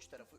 uç tarafı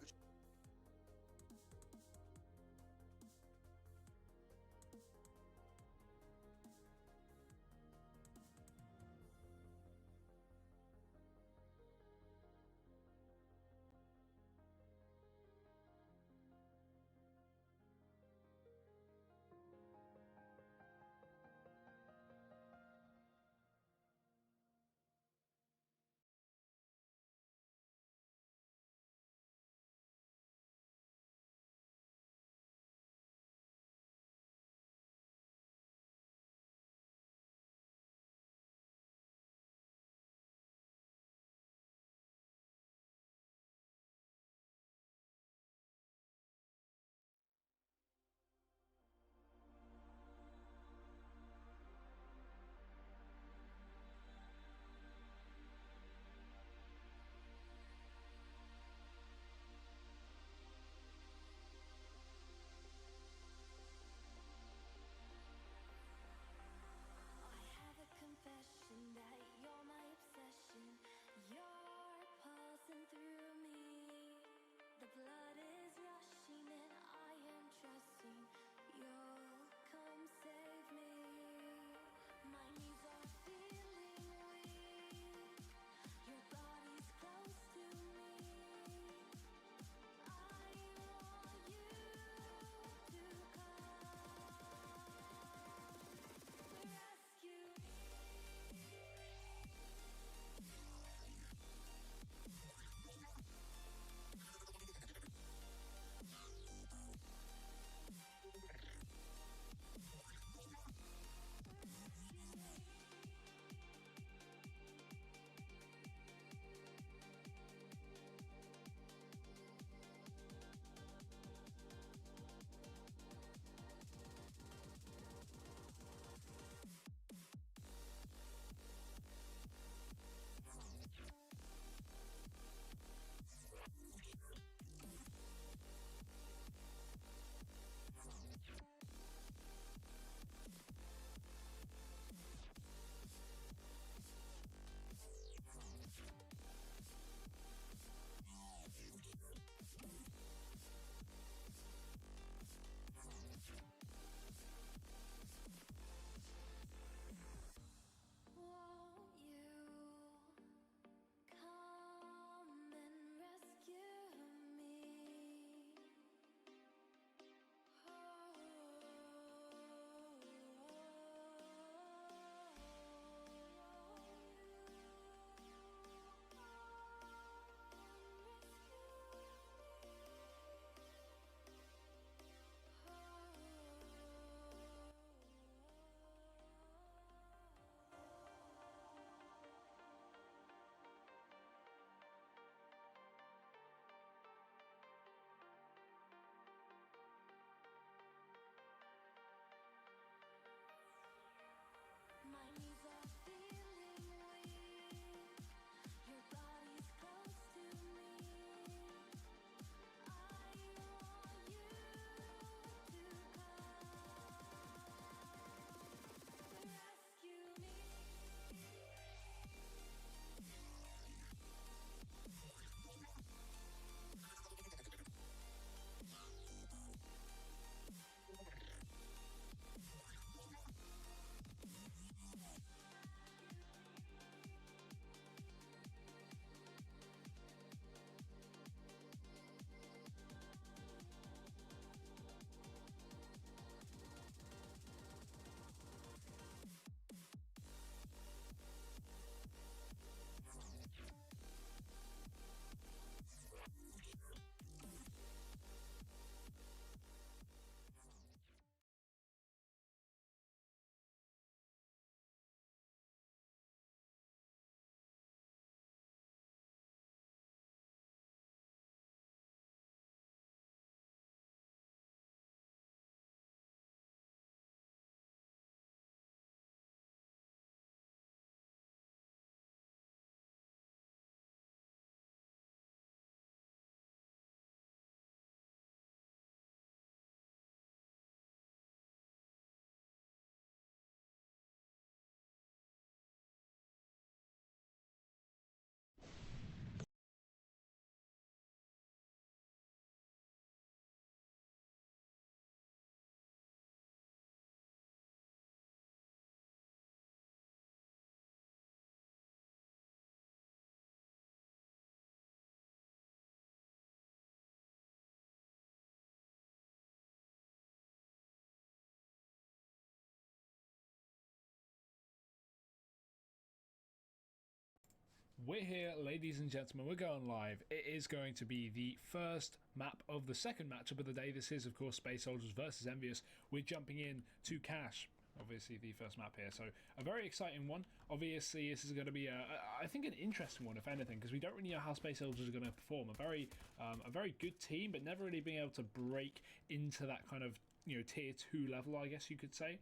We're here, ladies and gentlemen, we're going live. It is going to be the first map of the second matchup of the day. This is, of course, Space Soldiers versus EnvyUS. We're jumping in to Cash, obviously the first map here. So a very exciting one. Obviously, this is going to be, I think, an interesting one, if anything, because we don't really know how Space Soldiers are going to perform. A very good team, but never really being able to break into that kind of, tier 2 level, I guess you could say.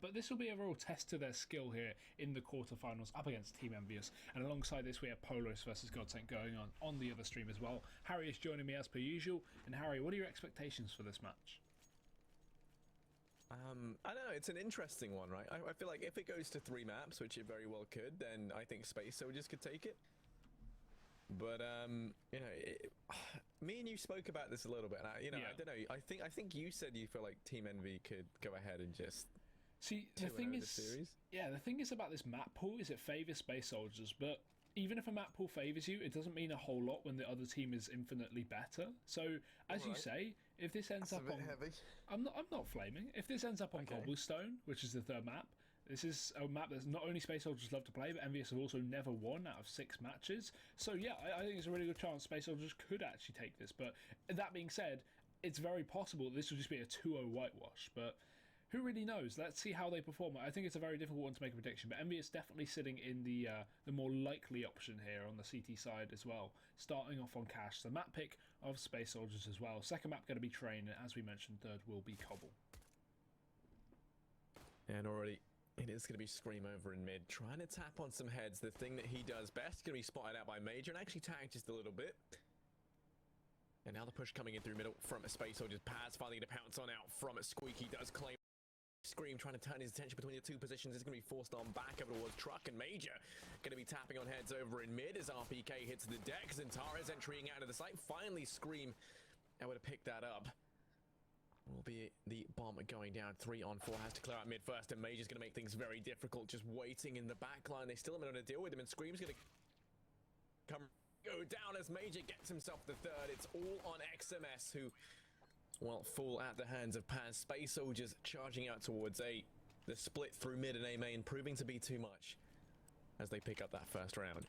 But this will be a real test to their skill here in the quarterfinals up against Team EnvyUS. And alongside this, we have Polaris versus Godsent going on the other stream as well. Harry is joining me as per usual. And Harry, what are your expectations for this match? I don't know, it's an interesting one, right? I feel like if it goes to 3 maps, which it very well could, then I think Space Soldiers could take it. But me and you spoke about this a little bit, and I don't know. I think you said you feel like Team Envy could go ahead and just see. The thing is, the thing is about this map pool is it favors Space Soldiers, but even if a map pool favors you, it doesn't mean a whole lot when the other team is infinitely better. So, as you say, if this ends up on, heavy. I'm not flaming. If this ends up on Cobblestone, which is the third map, this is a map that not only Space Soldiers love to play, but EnvyUS have also never won out of 6 matches. So yeah, I think it's a really good chance Space Soldiers could actually take this. But that being said, it's very possible this will just be a 2-0 whitewash. But who really knows? Let's see how they perform. I think it's a very difficult one to make a prediction, but EnvyUS definitely sitting in the more likely option here on the CT side as well. Starting off on Cash, the map pick of Space Soldiers as well. Second map going to be Train, and as we mentioned, third will be Cobble. And already it is going to be Scream over in mid, trying to tap on some heads. The thing that he does best, going to be spotted out by Major and actually tagged just a little bit. And now the push coming in through middle from a Space Soldiers. Paz finally going to pounce on out from a Squeaky. Does claim Scream trying to turn his attention between the 2 positions. Is going to be forced on back over towards Truck, and Major going to be tapping on heads over in mid as RPK hits the deck. Zentares entering out of the site. Finally Scream able to pick that up. Will be the bomb going down. 3 on 4 has to clear out mid first, and Major's going to make things very difficult, just waiting in the back line. They still haven't been able to deal with him, and Scream's going to go down as Major gets himself the third. It's all on XMS, who will fall at the hands of Paz. Space Soldiers charging out towards A. The split through mid and A main proving to be too much as they pick up that first round.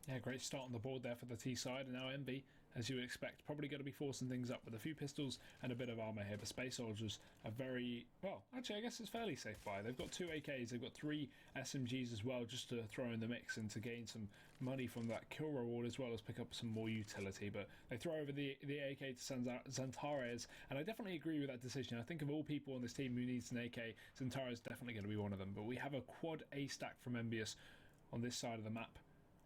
Yeah, great start on the board there for the T side, and now Envy, as you would expect, probably going to be forcing things up with a few pistols and a bit of armour here. The Space Soldiers are very, well, actually I guess it's fairly safe buy. They've got 2 AKs, they've got 3 SMGs as well, just to throw in the mix and to gain some money from that kill reward, as well as pick up some more utility. But they throw over the AK to Zentares, and I definitely agree with that decision. I think of all people on this team who needs an AK, Zentares is definitely going to be one of them. But we have a quad A stack from EnvyUS on this side of the map.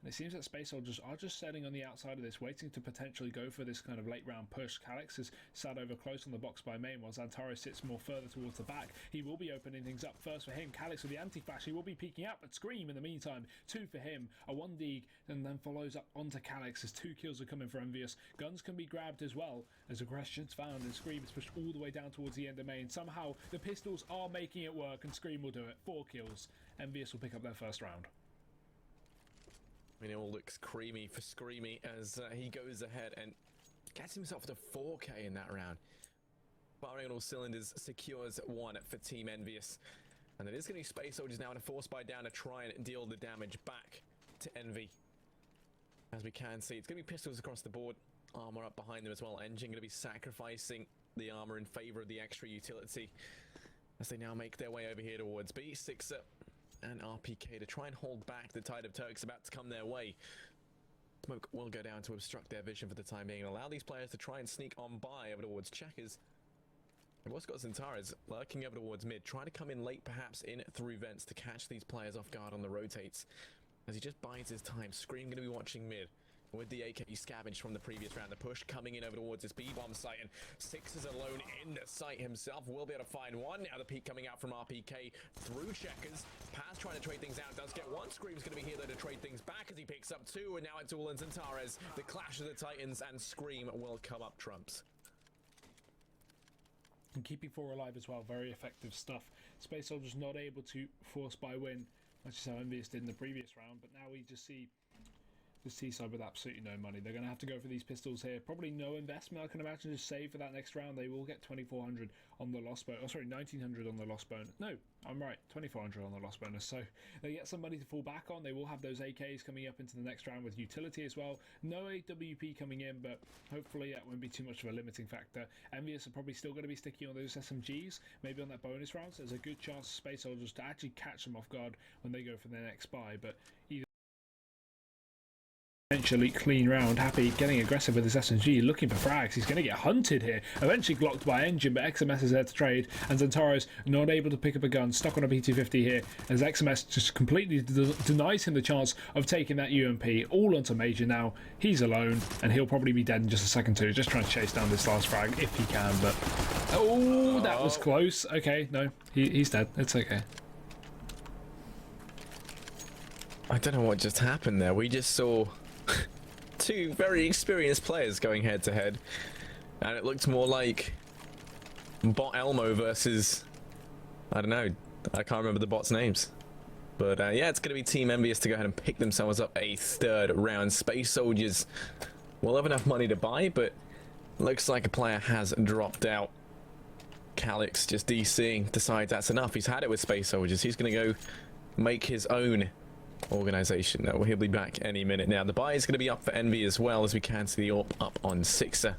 And it seems that Space Soldiers are just setting on the outside of this, waiting to potentially go for this kind of late round push. Calix is sat over close on the box by main, while Zentares sits more further towards the back. He will be opening things up first for him. Calix with the anti-flash, he will be peeking out, but Scream in the meantime, 2 for him, a 1 dig, and then follows up onto Calix as 2 kills are coming for EnvyUS. Guns can be grabbed as well as aggression's found, and Scream is pushed all the way down towards the end of main. Somehow the pistols are making it work, and Scream will do it. 4 kills. EnvyUS will pick up their first round. I mean, it all looks creamy for Screamy as he goes ahead and gets himself to 4K in that round. Firing on all cylinders, secures 1 for Team EnvyUS. And it is going to be Space Soldiers now in a force buy down to try and deal the damage back to Envy. As we can see, it's going to be pistols across the board. Armor up behind them as well. Engine going to be sacrificing the armor in favor of the extra utility as they now make their way over here towards B. Sixer and RPK to try and hold back the tide of Turks about to come their way. Smoke will go down to obstruct their vision for the time being and allow these players to try and sneak on by over towards Checkers. We've also got Zentares lurking over towards mid, trying to come in late perhaps in through vents to catch these players off guard on the rotates. As he just bides his time, Scream going to be watching mid. With the AK scavenged from the previous round, the push coming in over towards this B-bomb site, and Six is alone in the site himself. Will be able to find 1. Now the peek coming out from RPK through Checkers. Paz trying to trade things out, does get 1. Scream's going to be here though to trade things back as he picks up 2, and now it's all in Zentares. The clash of the Titans, and Scream will come up trumps. And keeping 4 alive as well, very effective stuff. Space Soldiers not able to force by win, which is how EnvyUS did in the previous round, but now we just see This T-side with absolutely no money. They're going to have to go for these pistols here. Probably no investment, I can imagine, just save for that next round. They will get 2,400 on the lost bonus. Oh, sorry, 1,900 on the lost bonus. No, I'm right, 2,400 on the lost bonus. So they get some money to fall back on. They will have those AKs coming up into the next round with utility as well. No AWP coming in, but hopefully that won't be too much of a limiting factor. EnvyUS are probably still going to be sticky on those SMGs, maybe on that bonus round. So there's a good chance for Space Soldiers to actually catch them off guard when they go for their next buy. But either potentially clean round. Happy getting aggressive with his SMG, looking for frags. He's going to get hunted here. Eventually blocked by Engine, but XMS is there to trade, and Zantaro's not able to pick up a gun, stuck on a P250 here, as XMS just completely denies him the chance of taking that UMP. All onto Major now. He's alone, and he'll probably be dead in just a second too. Just trying to chase down this last frag if he can, but oh, that was close. Okay, no, he's dead. It's okay. I don't know what just happened there. We just saw two very experienced players going head to head, and it looked more like Bot Elmo versus, I don't know, I can't remember the bots' names, but yeah, it's going to be Team EnvyUS to go ahead and pick themselves up a third round. Space Soldiers will have enough money to buy, but looks like a player has dropped out. Calix just DCing, decides that's enough. He's had it with Space Soldiers. He's going to go make his own organization. No, he'll be back any minute now. The buy is going to be up for Envy as well, as we can see the AWP up on Sixer,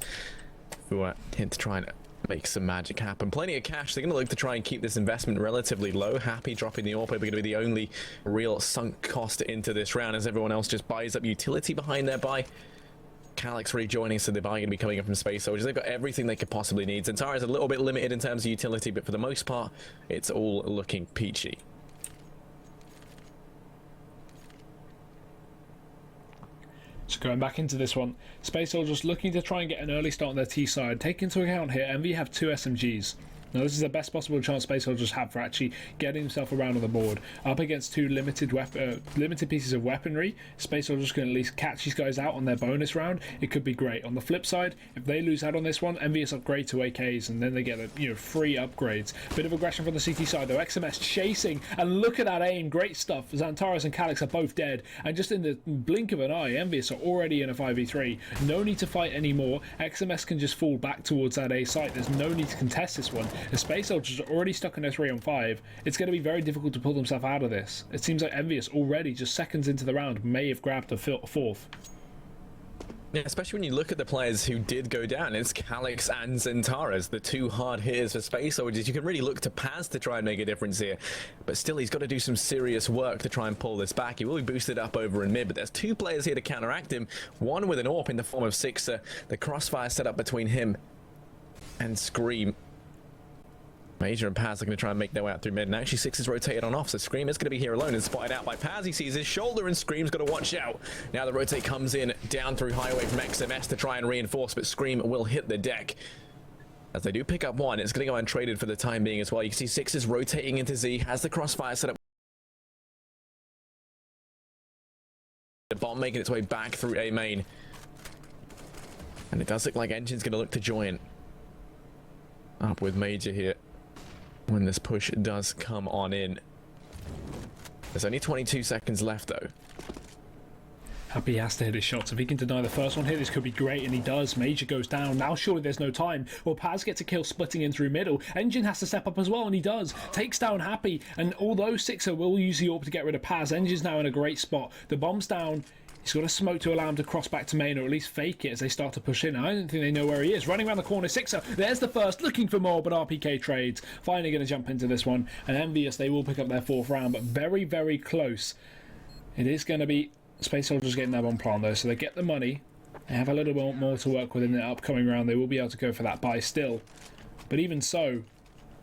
who hint to try and make some magic happen. Plenty of cash. They're going to look to try and keep this investment relatively low. Happy dropping the AWP. They're going to be the only real sunk cost into this round, as everyone else just buys up utility behind their buy. Calix rejoining, so the buy going to be coming up from Space Soldiers. They've got everything they could possibly need. Zantara is a little bit limited in terms of utility, but for the most part, it's all looking peachy. So going back into this one, Space Soldiers looking to try and get an early start on their T side. Take into account here, Envy have 2 SMGs. Now this is the best possible chance Space Soldiers have for actually getting himself around on the board. Up against 2 limited pieces of weaponry, Space Soldiers can at least catch these guys out on their bonus round. It could be great. On the flip side, if they lose out on this one, EnvyUS upgrade to AKs, and then they get free upgrades. Bit of aggression from the CT side though. XMS chasing, and look at that aim. Great stuff. Zantaras and Calix are both dead, and just in the blink of an eye, EnvyUS are already in a 5v3. No need to fight anymore. XMS can just fall back towards that A site. There's no need to contest this one. The Space Soldiers are already stuck in a 3-on-5. It's going to be very difficult to pull themselves out of this. It seems like EnvyUS already, just seconds into the round, may have grabbed a 4th. Yeah, especially when you look at the players who did go down. It's Calix and Zentaras, the 2 hard hitters for Space Soldiers. You can really look to Paz to try and make a difference here, but still he's got to do some serious work to try and pull this back. He will be boosted up over in mid, but there's 2 players here to counteract him. One with an AWP in the form of Sixer. The crossfire set up between him and Scream. Major and Paz are going to try and make their way out through mid, and actually Six is rotated on off, so Scream is going to be here alone and spotted out by Paz. He sees his shoulder and Scream's got to watch out. Now the rotate comes in down through highway from XMS to try and reinforce, but Scream will hit the deck. As they do pick up one, it's going to go untraded for the time being as well. You can see Six is rotating into Z, has the crossfire set up. The bomb making its way back through A main. And it does look like Engine's going to look to join up with Major here when this push does come on in. There's only 22 seconds left though. Happy has to hit his shots. If he can deny the first one here, this could be great, and he does. Major goes down. Now surely there's no time. Well, Paz gets a kill splitting in through middle. Engine has to step up as well, and he does. Takes down Happy, and although Sixer will use the AWP to get rid of Paz, Engine's now in a great spot. The bomb's down. He's got a smoke to allow him to cross back to main, or at least fake it as they start to push in. I don't think they know where he is. Running around the corner, Sixer. There's the first, looking for more, but RPK trades. Finally going to jump into this one. And EnvyUS, they will pick up their 4th round, but very, very close. It is going to be Space Soldiers getting their bomb plan though, so they get the money. They have a little bit more to work with in the upcoming round. They will be able to go for that buy still. But even so,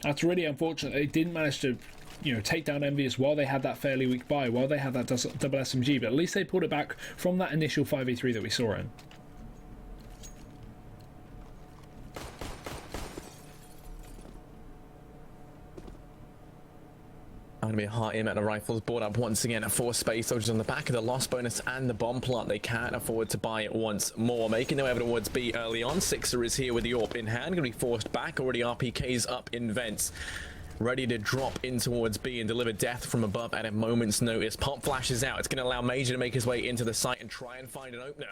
that's really unfortunate. They didn't manage to take down EnvyUS while they had that fairly weak buy, while they had that double SMG, but at least they pulled it back from that initial 5v3 that we saw in. Going to be a hard aim at the rifles, brought up once again for Space Soldiers on the back of the lost bonus and the bomb plant. They can't afford to buy it once more, making their way over towards B early on. Sixer is here with the AWP in hand, going to be forced back. Already RPKs up in vents. ready to drop in towards B and deliver death from above at a moment's notice. Pop flashes out. It's going to allow Major to make his way into the site and try and find an opener.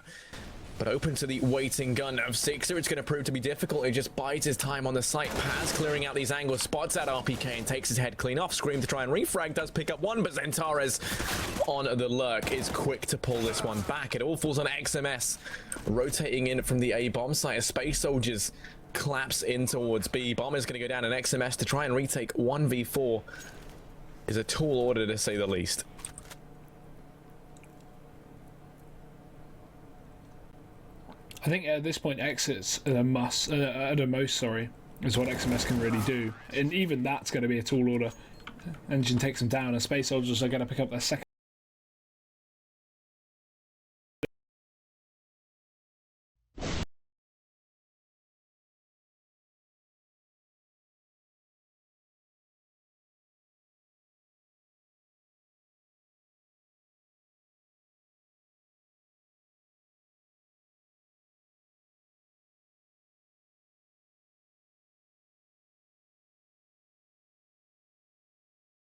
But open to the waiting gun of Sixer, it's going to prove to be difficult. He just bides his time on the site. Paz clearing out these angles, spots out RPK and takes his head clean off. Scream to try and refrag, does pick up one, but Zentares on the lurk is quick to pull this one back. It all falls on XMS, rotating in from the A bomb site as Space Soldiers collapse in towards B. Bomb is going to go down, and XMS to try and retake 1v4 is a tall order to say the least. I think at this point exits at a most, sorry, is what XMS can really do, and even that's going to be a tall order. Engine takes them down, and Space Soldiers are going to pick up their second.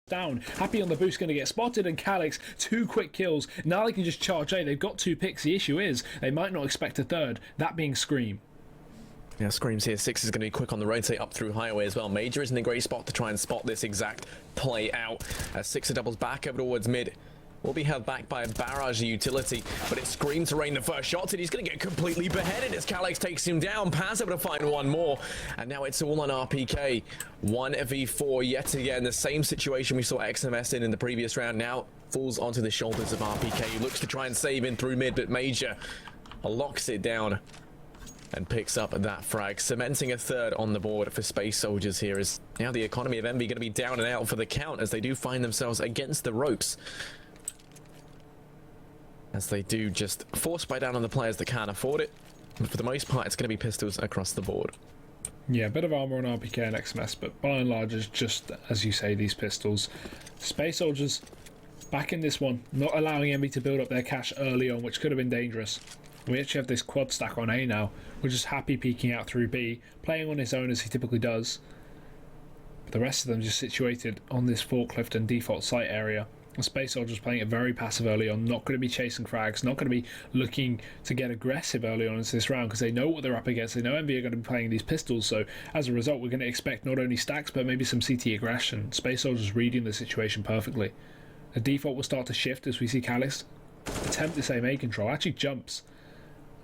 Down. Happy on the boost, going to get spotted, and Calix, 2 quick kills. Now they can just charge A. They've got 2 picks. The issue is they might not expect a third, that being Scream. Yeah, Scream's here. Six is going to be quick on the rotate up through highway as well. Major is in a great spot to try and spot this exact play out as Sixer doubles back over towards mid. Will be held back by a barrage utility, but it's Scream to rain the first shots, and he's going to get completely beheaded as Calix takes him down. Paz able to find one more, and now it's all on RPK. 1v4 yet again. The same situation we saw XMS in the previous round now falls onto the shoulders of RPK. He looks to try and save in through mid, but Major locks it down and picks up that frag, cementing a third on the board for Space Soldiers here. Is now the economy of Envy going to be down and out for the count as they do find themselves against the ropes, as they do just force buy down on the players that can't afford it. But for the most part, it's going to be pistols across the board. Yeah, a bit of armor on RPK and XMS, but by and large, it's just, as you say, these pistols. Space Soldiers back in this one, not allowing Envy to build up their cash early on, which could have been dangerous. We actually have this quad stack on A now. We're just happy peeking out through B, playing on his own as he typically does. But the rest of them just situated on this forklift and default site area. Space Soldiers playing it very passive early on, not going to be chasing frags, not going to be looking to get aggressive early on into this round because they know what they're up against. They know Envy are going to be playing these pistols, so as a result we're going to expect not only stacks but maybe some CT aggression. Space Soldiers reading the situation perfectly. The default will start to shift as we see Calix attempt this aim A control, actually jumps.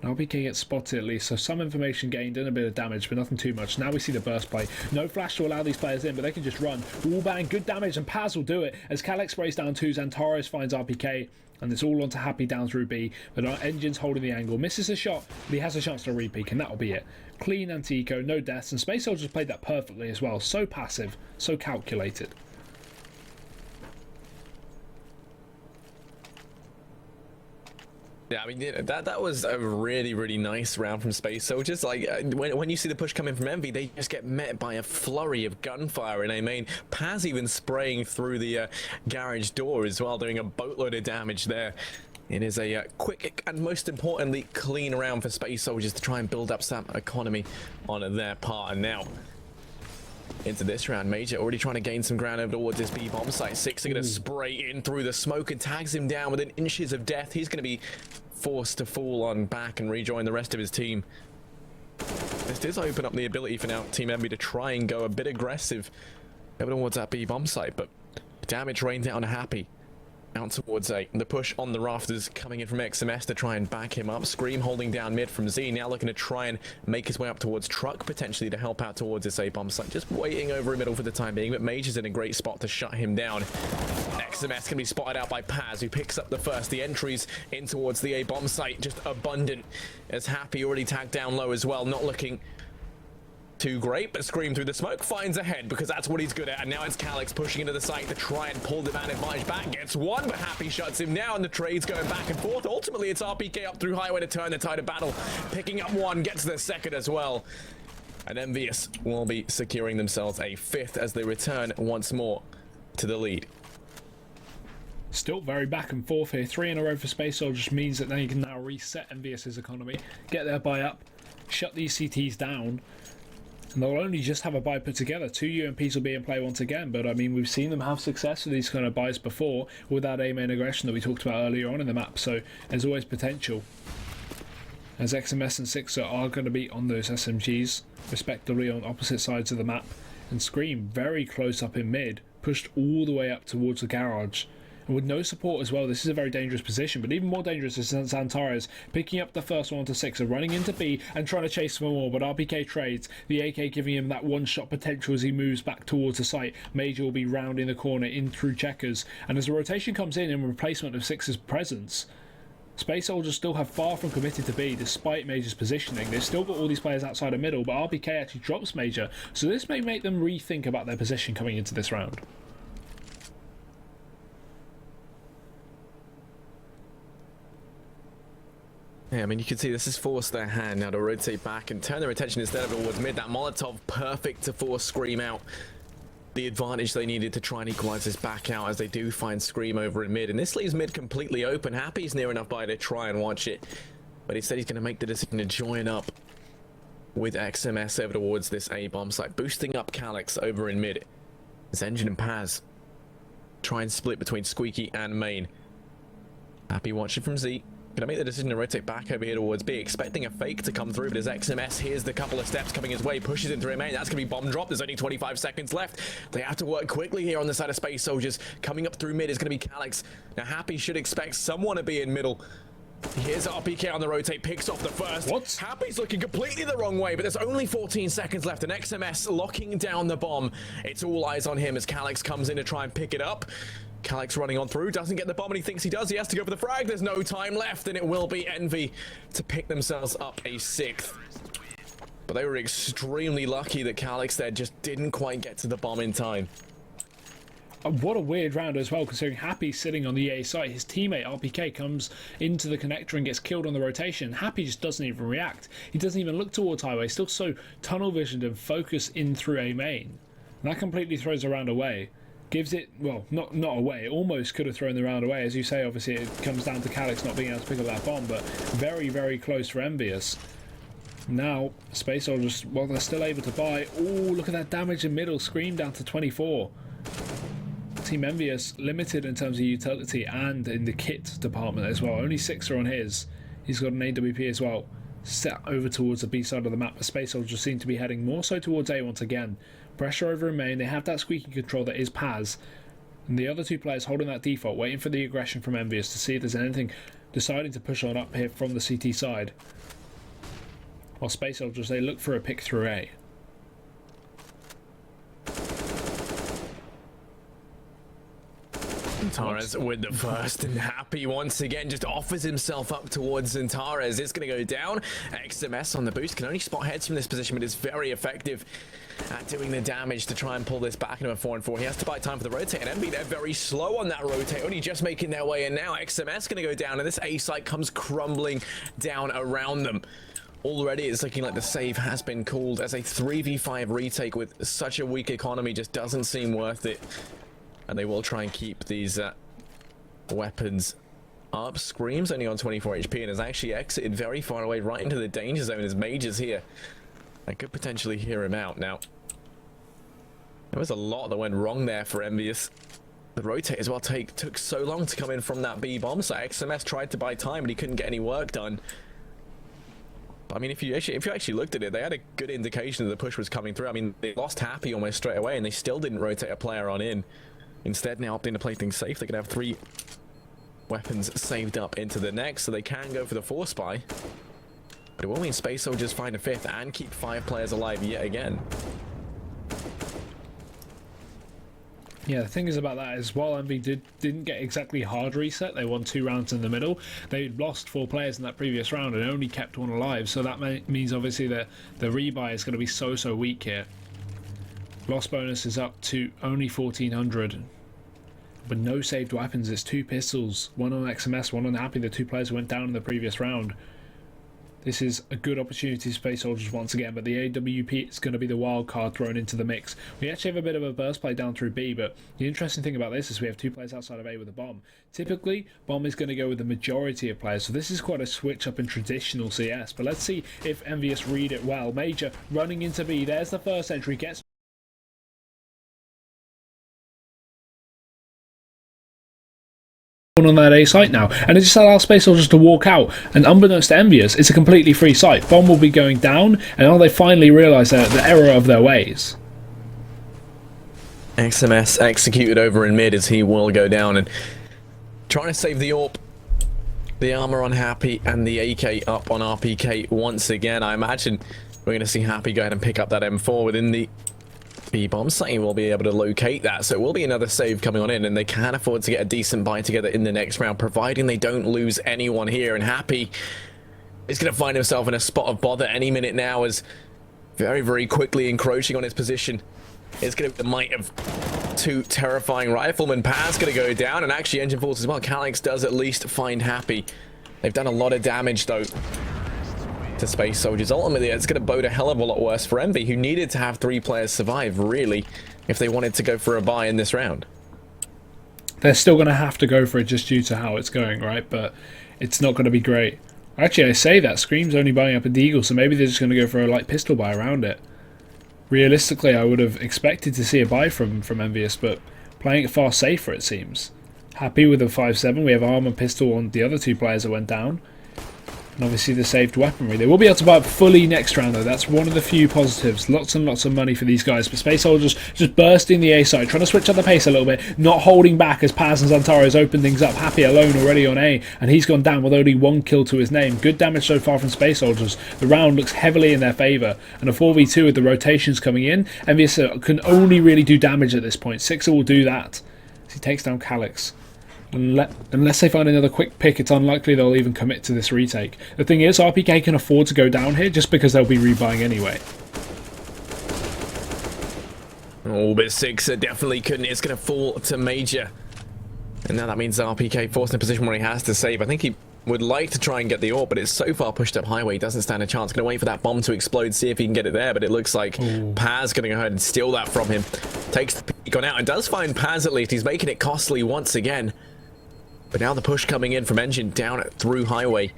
Now RPK gets spotted at least, so some information gained and a bit of damage, but nothing too much. Now we see the burst play. No flash to allow these players in, but they can just run. Wall bang, good damage, and Paz will do it as Calix sprays down 2, Zantares finds RPK, and it's all on to Happy down through B, but our Engine's holding the angle. Misses a shot, but he has a chance to repeak, and that'll be it. Clean anti-eco, no deaths, and Space Soldiers played that perfectly as well. So passive, so calculated. Yeah, I mean, that was a really nice round from Space Soldiers. Like, when you see the push coming from Envy, they just get met by a flurry of gunfire in A main. Paz even spraying through the garage door as well, doing a boatload of damage there. It is a quick and most importantly clean round for Space Soldiers to try and build up some economy on their part. And now into this round, Major already trying to gain some ground over towards this B bomb site. Six are going to spray in through the smoke and tags him down within inches of death. He's going to be forced to fall on back and rejoin the rest of his team. This does open up the ability for now Team Envy to try and go a bit aggressive over towards that B bomb site, but damage rained down Happy out towards A. The push on the rafters coming in from XMS to try and back him up. Scream holding down mid from Z, now looking to try and make his way up towards Truck, potentially to help out towards this A bomb site. Just waiting over in middle for the time being, but Major's in a great spot to shut him down. XMS can be spotted out by Paz, who picks up the first. The entries in towards the A bomb site just abundant as Happy already tagged down low as well, not looking too great, but Scream through the smoke finds a head because that's what he's good at. And now it's Calix pushing into the site to try and pull the man advantage back. Gets one, but Happy shuts him down. The trade's going back and forth. Ultimately, it's RPK up through highway to turn the tide of battle. Picking up one, gets the second as well. And EnvyUS will be securing themselves a 5th as they return once more to the lead. Still very back and forth here. 3 in a row for Space Soldiers means that they can now reset EnvyUS's economy, get their buy up, shut these CTs down. And they'll only just have a buy put together. 2 UMPs will be in play once again, but I mean, we've seen them have success with these kind of buys before with that A main aggression that we talked about earlier on in the map, so there's always potential. As XMS and Sixer are going to be on those SMGs, respectively on opposite sides of the map, and Scream very close up in mid, pushed all the way up towards the garage. And with no support as well, this is a very dangerous position, but even more dangerous is Zantares picking up the first one to Sixer, running into B and trying to chase for more, but RPK trades, the AK giving him that one-shot potential as he moves back towards the site. Major will be rounding the corner in through checkers, and as the rotation comes in replacement of Sixer's presence, Space Soldiers still have far from committed to B despite Major's positioning. They've still got all these players outside of middle, but RPK actually drops Major, so this may make them rethink about their position coming into this round. Yeah, I mean, you can see this has forced their hand now to rotate back and turn their attention instead of towards mid. That Molotov perfect to force Scream out. The advantage they needed to try and equalize this back out as they do find Scream over in mid. And this leaves mid completely open. Happy's near enough by to try and watch it. But he said he's going to make the decision to join up with XMS over towards this A-bomb site. Boosting up Calyx over in mid. As Engine and Paz try and split between Squeaky and Main. Happy watching from Z. Gonna make the decision to rotate back over here towards B, expecting a fake to come through, but as XMS here's the couple of steps coming his way, pushes into a main. That's gonna be bomb drop. There's only 25 seconds left. They have to work quickly here on the side of Space Soldiers. Coming up through mid is gonna be Calyx. Now Happy should expect someone to be in middle. Here's RPK on the rotate, picks off the first. What? Happy's looking completely the wrong way, but there's only 14 seconds left, and XMS locking down the bomb. It's all eyes on him as Calyx comes in to try and pick it up. Calyx running on through, doesn't get the bomb, and he thinks he does. He has to go for the frag. There's no time left, and it will be Envy to pick themselves up a 6th. But they were extremely lucky that Calyx there just didn't quite get to the bomb in time. What a weird round as well, considering Happy sitting on the A site. His teammate RPK comes into the connector and gets killed on the rotation. Happy just doesn't even react. He doesn't even look towards highway. Still so tunnel visioned and focused in through A main. And that completely throws the round away. Gives it, well, not away. It almost could have thrown the round away. As you say, obviously it comes down to Calyx not being able to pick up that bomb, but very, very close for EnvyUS. Now, Space Soldiers, well, they're still able to buy. Oh, look at that damage in middle. Scream down to 24. Team EnvyUS limited in terms of utility and in the kit department as well. Only 6 are on his. He's got an AWP as well. Set over towards the B side of the map. The Space Soldiers seem to be heading more so towards A once again. Pressure over in main. They have that squeaky control that is Paz. And the other two players holding that default, waiting for the aggression from EnvyUS to see if there's anything deciding to push on up here from the CT side. While Space Soldiers, they look for a pick through A. Zantares with the first, and Happy once again just offers himself up towards Zantares. It's going to go down. XMS on the boost can only spot heads from this position, but is very effective at doing the damage to try and pull this back into a 4-4. He has to buy time for the rotate, and Envy, they're very slow on that rotate, only just making their way in now. XMS going to go down, and this A site comes crumbling down around them. Already it's looking like the save has been called, as a 3v5 retake with such a weak economy just doesn't seem worth it. And they will try and keep these weapons up. Scream's only on 24 HP and has actually exited very far away right into the danger zone as Major's here. I could potentially hear him out now. There was a lot that went wrong there for EnvyUS. The rotate as well took so long to come in from that B bomb, so XMS tried to buy time but he couldn't get any work done. I mean, if you actually looked at it, they had a good indication that the push was coming through. I mean, they lost Happy almost straight away and they still didn't rotate a player on in. Instead, now opting to play things safe, they can have 3 weapons saved up into the next, so they can go for the force buy. But it will mean Space Soldiers find a 5th and keep 5 players alive yet again. Yeah, the thing is about that is while Envy didn't get exactly hard reset, they won 2 rounds in the middle. They lost 4 players in that previous round and only kept 1 alive, so that means obviously that the rebuy is going to be so weak here. Loss bonus is up to only 1400. But no saved weapons. It's 2 pistols, 1 on XMS, 1 on Happy, the 2 players who went down in the previous round. this is a good opportunity for Space Soldiers once again, but the AWP is going to be the wild card thrown into the mix. We actually have a bit of a burst play down through B, but the interesting thing about this is we have 2 players outside of A with a bomb. Typically, bomb is going to go with the majority of players, so this is quite a switch up in traditional CS, but let's see if EnvyUS read it well. Major running into B, there's the first entry, gets on that A site now, and it just allows Space Soldiers to walk out, and unbeknownst to EnvyUS, it's a completely free site. Bomb will be going down, and now they finally realise the error of their ways. XMS executed over in mid as he will go down, and trying to save the AWP. The armor on Happy and the AK up on RPK once again. I imagine we're going to see Happy go ahead and pick up that M4 within the B-bomb site. Will be able to locate that, so it will be another save coming on in, and they can afford to get a decent buy together in the next round, providing they don't lose anyone here. And Happy is going to find himself in a spot of bother any minute now, as very, very quickly encroaching on his position. It's going to be the might of 2 terrifying riflemen. Paz going to go down, and actually Engine Force as well. Calyx does at least find Happy. They've done a lot of damage though to Space Soldiers. Ultimately, it's going to bode a hell of a lot worse for Envy, who needed to have 3 players survive, really, if they wanted to go for a buy in this round. They're still going to have to go for it just due to how it's going, right? But it's not going to be great. Actually, I say that. Scream's only buying up a Deagle, so maybe they're just going to go for a light pistol buy around it. Realistically, I would have expected to see a buy from EnvyUS, but playing it far safer, it seems. Happy with a 5-7. We have armor pistol on the other 2 players that went down. And obviously the saved weaponry. They will be able to buy up fully next round though. That's one of the few positives. Lots and lots of money for these guys. But Space Soldiers just bursting the A side, trying to switch up the pace a little bit, not holding back as Paz and Zantaro's opened things up. Happy alone already on A, and he's gone down with only 1 kill to his name. Good damage so far from Space Soldiers. The round looks heavily in their favour, and a 4v2 with the rotations coming in. EnvyUS can only really do damage at this point. Sixer will do that as he takes down Calyx. Unless they find another quick pick, it's unlikely they'll even commit to this retake. The thing is, RPK can afford to go down here just because they'll be rebuying anyway. Oh, but Sixer definitely couldn't. It's going to fall to Major. And now that means RPK forced in a position where he has to save. I think he would like to try and get the AWP, but it's so far pushed up highway, he doesn't stand a chance. Going to wait for that bomb to explode, see if he can get it there, but it looks like Paz going to go ahead and steal that from him. Takes the peek on out and does find Paz at least. He's making it costly once again. But now the push coming in from Engine down through highway.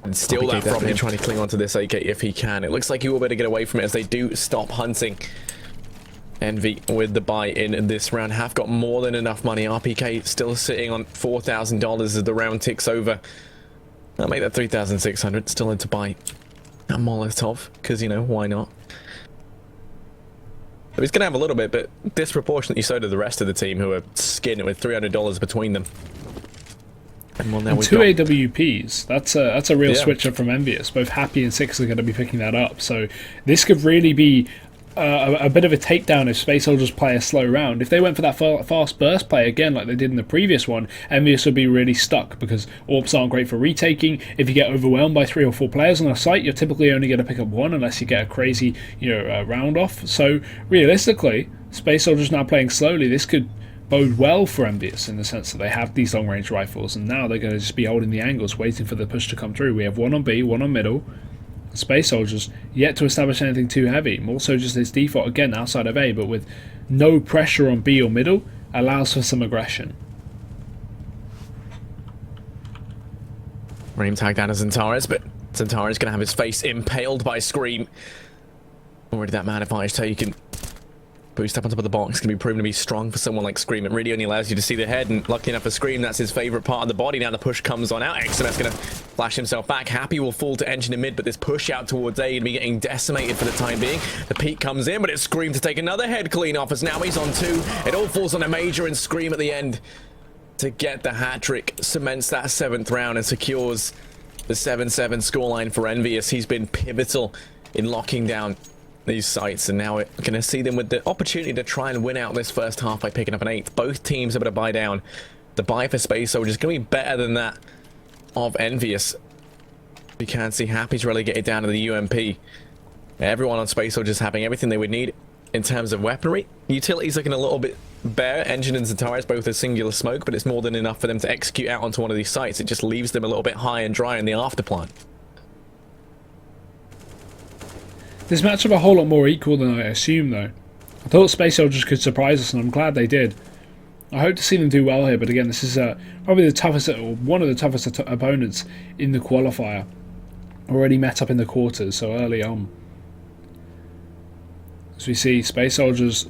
And steal that from him, trying to cling onto this AK if he can. It looks like he will be able to get away from it as they do stop hunting. Envy with the buy in this round have got more than enough money. RPK still sitting on $4,000 as the round ticks over. I'll make that 3,600 still in to buy a Molotov, because, you know, why not? So he's going to have a little bit, but disproportionately so to the rest of the team, who are skinned with $300 between them. And well, now and 2 AWPs. That's a real switch up from EnvyUS. Both Happy and Six are going to be picking that up. So this could really be a bit of a takedown if Space Soldiers play a slow round. If they went for that fast burst play again like they did in the previous one, EnvyUS would be really stuck because AWPs aren't great for retaking. If you get overwhelmed by 3 or 4 players on a site, you're typically only going to pick up 1 unless you get a crazy, round off. So realistically, Space Soldiers now playing slowly. This could bode well for EnvyUS in the sense that they have these long range rifles, and now they're going to just be holding the angles, waiting for the push to come through. We have 1 on B, 1 on middle. Space Soldiers yet to establish anything too heavy. More so just this default again outside of A, but with no pressure on B or middle, allows for some aggression. Raim tagged down as Zantares, but Zantares going to have his face impaled by Scream. Already that man advantage taken. Boost up on top of the box can be proven to be strong for someone like Scream. It really only allows you to see the head, and lucky enough for Scream, that's his favourite part of the body. Now the push comes on out. XMS going to flash himself back. Happy will fall to Engine in mid, but this push out towards A going to be getting decimated for the time being. The peak comes in, but it's Scream to take another head clean off, as now he's on 2. It all falls on a Major, and Scream at the end to get the hat-trick, cements that 7th round and secures the 7-7 scoreline for EnvyUS. He's been pivotal in locking down these sites, and now we're going to see them with the opportunity to try and win out this first half by picking up an 8th. Both teams are able to buy down. The buy for Space Soldiers is going to be better than that of EnvyUS. We can see Happy's relegated down to the UMP. Everyone on Space Soldiers having everything they would need in terms of weaponry. Utility's looking a little bit bare. Engine and Zentaris both a singular smoke, but it's more than enough for them to execute out onto one of these sites. It just leaves them a little bit high and dry in the afterplant. This matchup a whole lot more equal than I assumed, though. I thought Space Soldiers could surprise us, and I'm glad they did. I hope to see them do well here, but again, this is probably the toughest, or one of the toughest opponents in the qualifier. Already met up in the quarters, so early on. As we see, Space Soldiers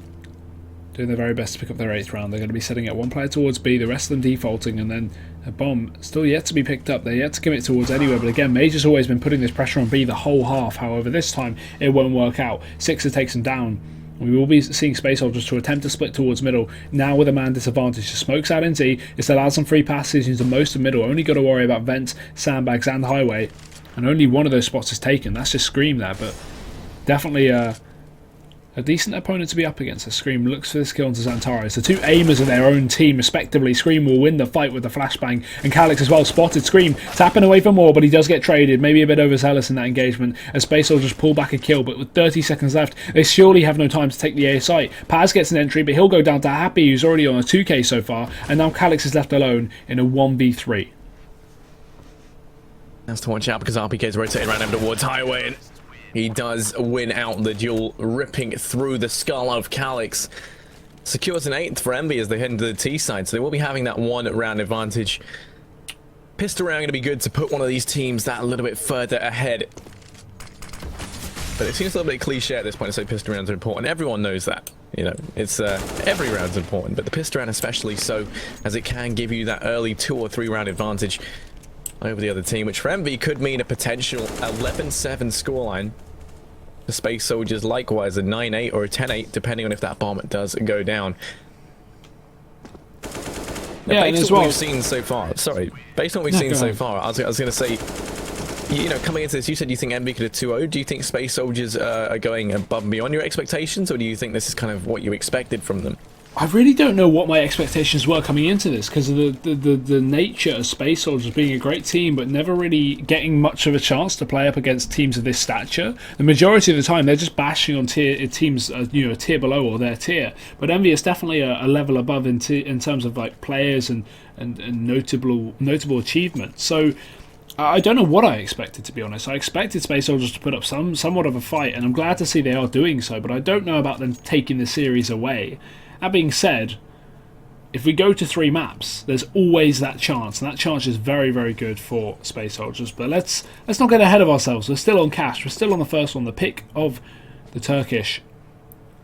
doing their very best to pick up their 8th round. They're going to be setting out one player towards B, the rest of them defaulting, and then a bomb still yet to be picked up. They're yet to commit towards anywhere, but again, Major's always been putting this pressure on B the whole half. However, this time it won't work out. Sixer takes them down. We will be seeing Space Soldiers to attempt to split towards middle, now with a man disadvantage. The smokes out in Z, this allows some free passes into most of middle. Only got to worry about vents, sandbags and highway, and only one of those spots is taken. That's just Scream there, but definitely a decent opponent to be up against. As Scream looks for this kill onto Zentaris. The two aimers of their own team, respectively. Scream will win the fight with the flashbang, and Calyx as well spotted. Scream tapping away for more, but he does get traded. Maybe a bit overzealous in that engagement as Space Soldiers pull back a kill, but with 30 seconds left, they surely have no time to take the A site. Paz gets an entry, but he'll go down to Happy, who's already on a 2k so far, and now Calyx is left alone in a 1v3. Has to watch out because RPK is rotating around him towards highway, and he does win out the duel, ripping through the skull of Calyx. Secures an 8th for Envy as they head into the T side, so they will be having that 1 round advantage. Pissed around going to be good to put one of these teams that a little bit further ahead. But it seems a little bit cliche at this point to say pissed arounds are important. Everyone knows that. You know, it's every round's important, but the pissed around especially so, as it can give you that early 2 or 3 round advantage over the other team, which for Envy could mean a potential 11-7 scoreline. The Space Soldiers likewise a 9-8 or a 10-8, depending on if that bomb does go down. Now, Yeah, based and as on what well, we've seen so far, based on what we've seen so far, I was going to say, you know, coming into this, you said you think Envy could have 2-0. Do you think Space Soldiers are going above and beyond your expectations, or do you think this is kind of what you expected from them? I really don't know what my expectations were coming into this because of the nature of Space Soldiers being a great team but never really getting much of a chance to play up against teams of this stature. The majority of the time they're just bashing on teams you know, a tier below or their tier, but Envy is definitely a level above in terms of like players and notable achievements. So I don't know what I expected, to be honest. I expected Space Soldiers to put up somewhat of a fight, and I'm glad to see they are doing so, but I don't know about them taking the series away. That being said, if we go to 3 maps, there's always that chance, and that chance is very, very good for Space Soldiers. But let's not get ahead of ourselves. We're still on cash. We're still on the first one, the pick of the Turkish.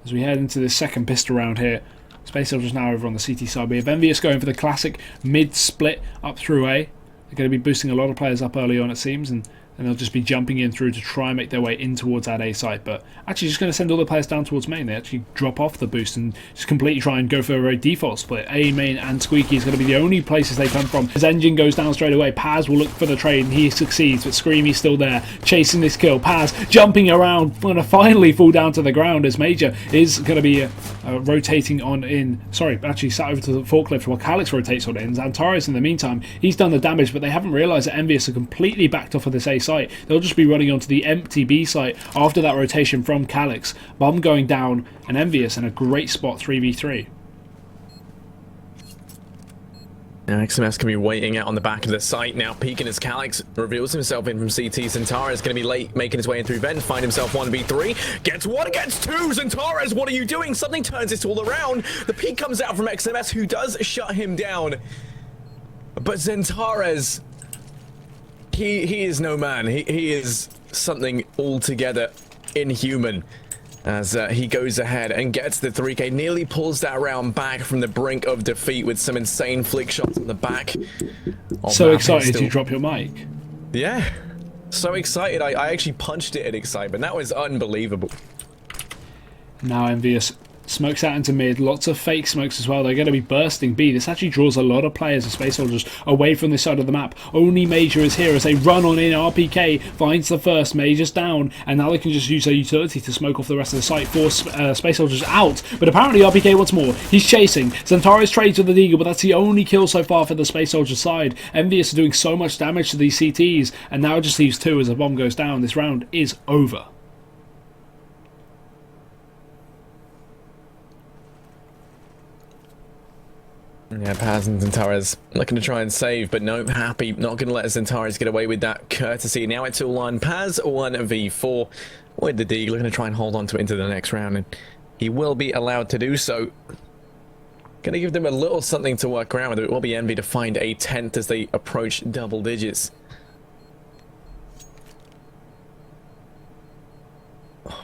As we head into this second pistol round here, Space Soldiers now over on the CT side. We have EnvyUS going for the classic mid-split up through A. They're going to be boosting a lot of players up early on, it seems, and they'll just be jumping in through to try and make their way in towards that A site. But actually just going to send all the players down towards main. They actually drop off the boost and just completely try and go for a very default split. A, main and Squeaky is going to be the only places they come from. His engine goes down straight away. Paz will look for the trade and he succeeds, but Screamy's still there chasing this kill. Paz jumping around, going to finally fall down to the ground as Major is going to be rotating on in. Sorry, actually sat over to the forklift while Calyx rotates on in. Zentaris in the meantime, he's done the damage, but they haven't realised that EnvyUS are completely backed off of this A site. They'll just be running onto the empty B site after that rotation from Calyx. Bomb going down and EnvyUS in a great spot 3v3. Now XMS can be waiting out on the back of the site now, peeking as Calyx reveals himself in from CT. Zentaris is going to be late, making his way in through vent, find himself 1v3, gets 1 against 2. Zentaris, what are you doing? Something turns this all around. The peek comes out from XMS, who does shut him down. But Zentaris, he is no man. He is something altogether inhuman. As he goes ahead and gets the 3k, nearly pulls that round back from the brink of defeat with some insane flick shots on the back. So excited you drop your mic. Yeah, so excited. I actually punched it in excitement. That was unbelievable. Now EnvyUS smokes out into mid, lots of fake smokes as well. They're going to be bursting B. This actually draws a lot of players of Space Soldiers away from this side of the map. Only Major is here as they run on in. RPK finds the first. Major's down, and now they can just use their utility to smoke off the rest of the site. Force Space Soldiers out, but apparently RPK wants more. He's chasing. Zentaris trades with the Deagle, but that's the only kill so far for the Space Soldiers side. EnvyUS are doing so much damage to these CTs, and now just leaves 2 as a bomb goes down. This round is over. Yeah, Paz and Zentares looking to try and save, but no, Happy not going to let Zentares get away with that courtesy. Now it's all on Paz 1v4 with the D, looking to try and hold on to it into the next round, and he will be allowed to do so. Going to give them a little something to work around with. It will be Envy to find a 10th as they approach double digits.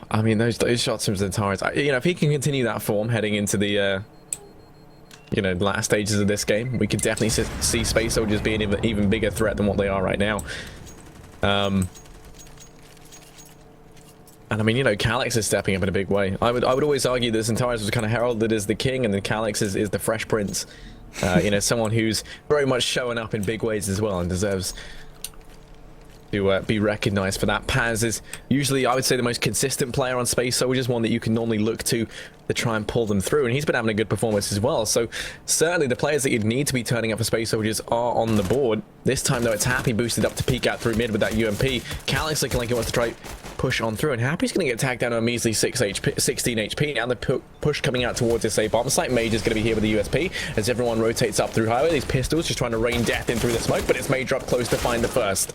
I mean, those shots from Zentares, you know, if he can continue that form heading into the you know, last stages of this game, we could definitely see Space Soldiers being an even bigger threat than what they are right now. And I mean, you know, Calyx is stepping up in a big way. I would always argue that Zentares was kind of heralded as the king, and then Calyx is the Fresh Prince. You know, someone who's very much showing up in big ways as well and deserves to be recognized for that. Paz is usually, I would say, the most consistent player on Space Soldiers, one that you can normally look to try and pull them through, and he's been having a good performance as well. So certainly the players that you'd need to be turning up for Space Soldiers are on the board. This time though, it's Happy boosted up to peek out through mid with that UMP. Calyx looking like he wants to try push on through, and Happy's going to get tagged down to a measly 16 HP. Now the push coming out towards this A bomb site. Major's going to be here with the USP as everyone rotates up through highway. These pistols just trying to rain death in through the smoke, but it's Major up close to find the first.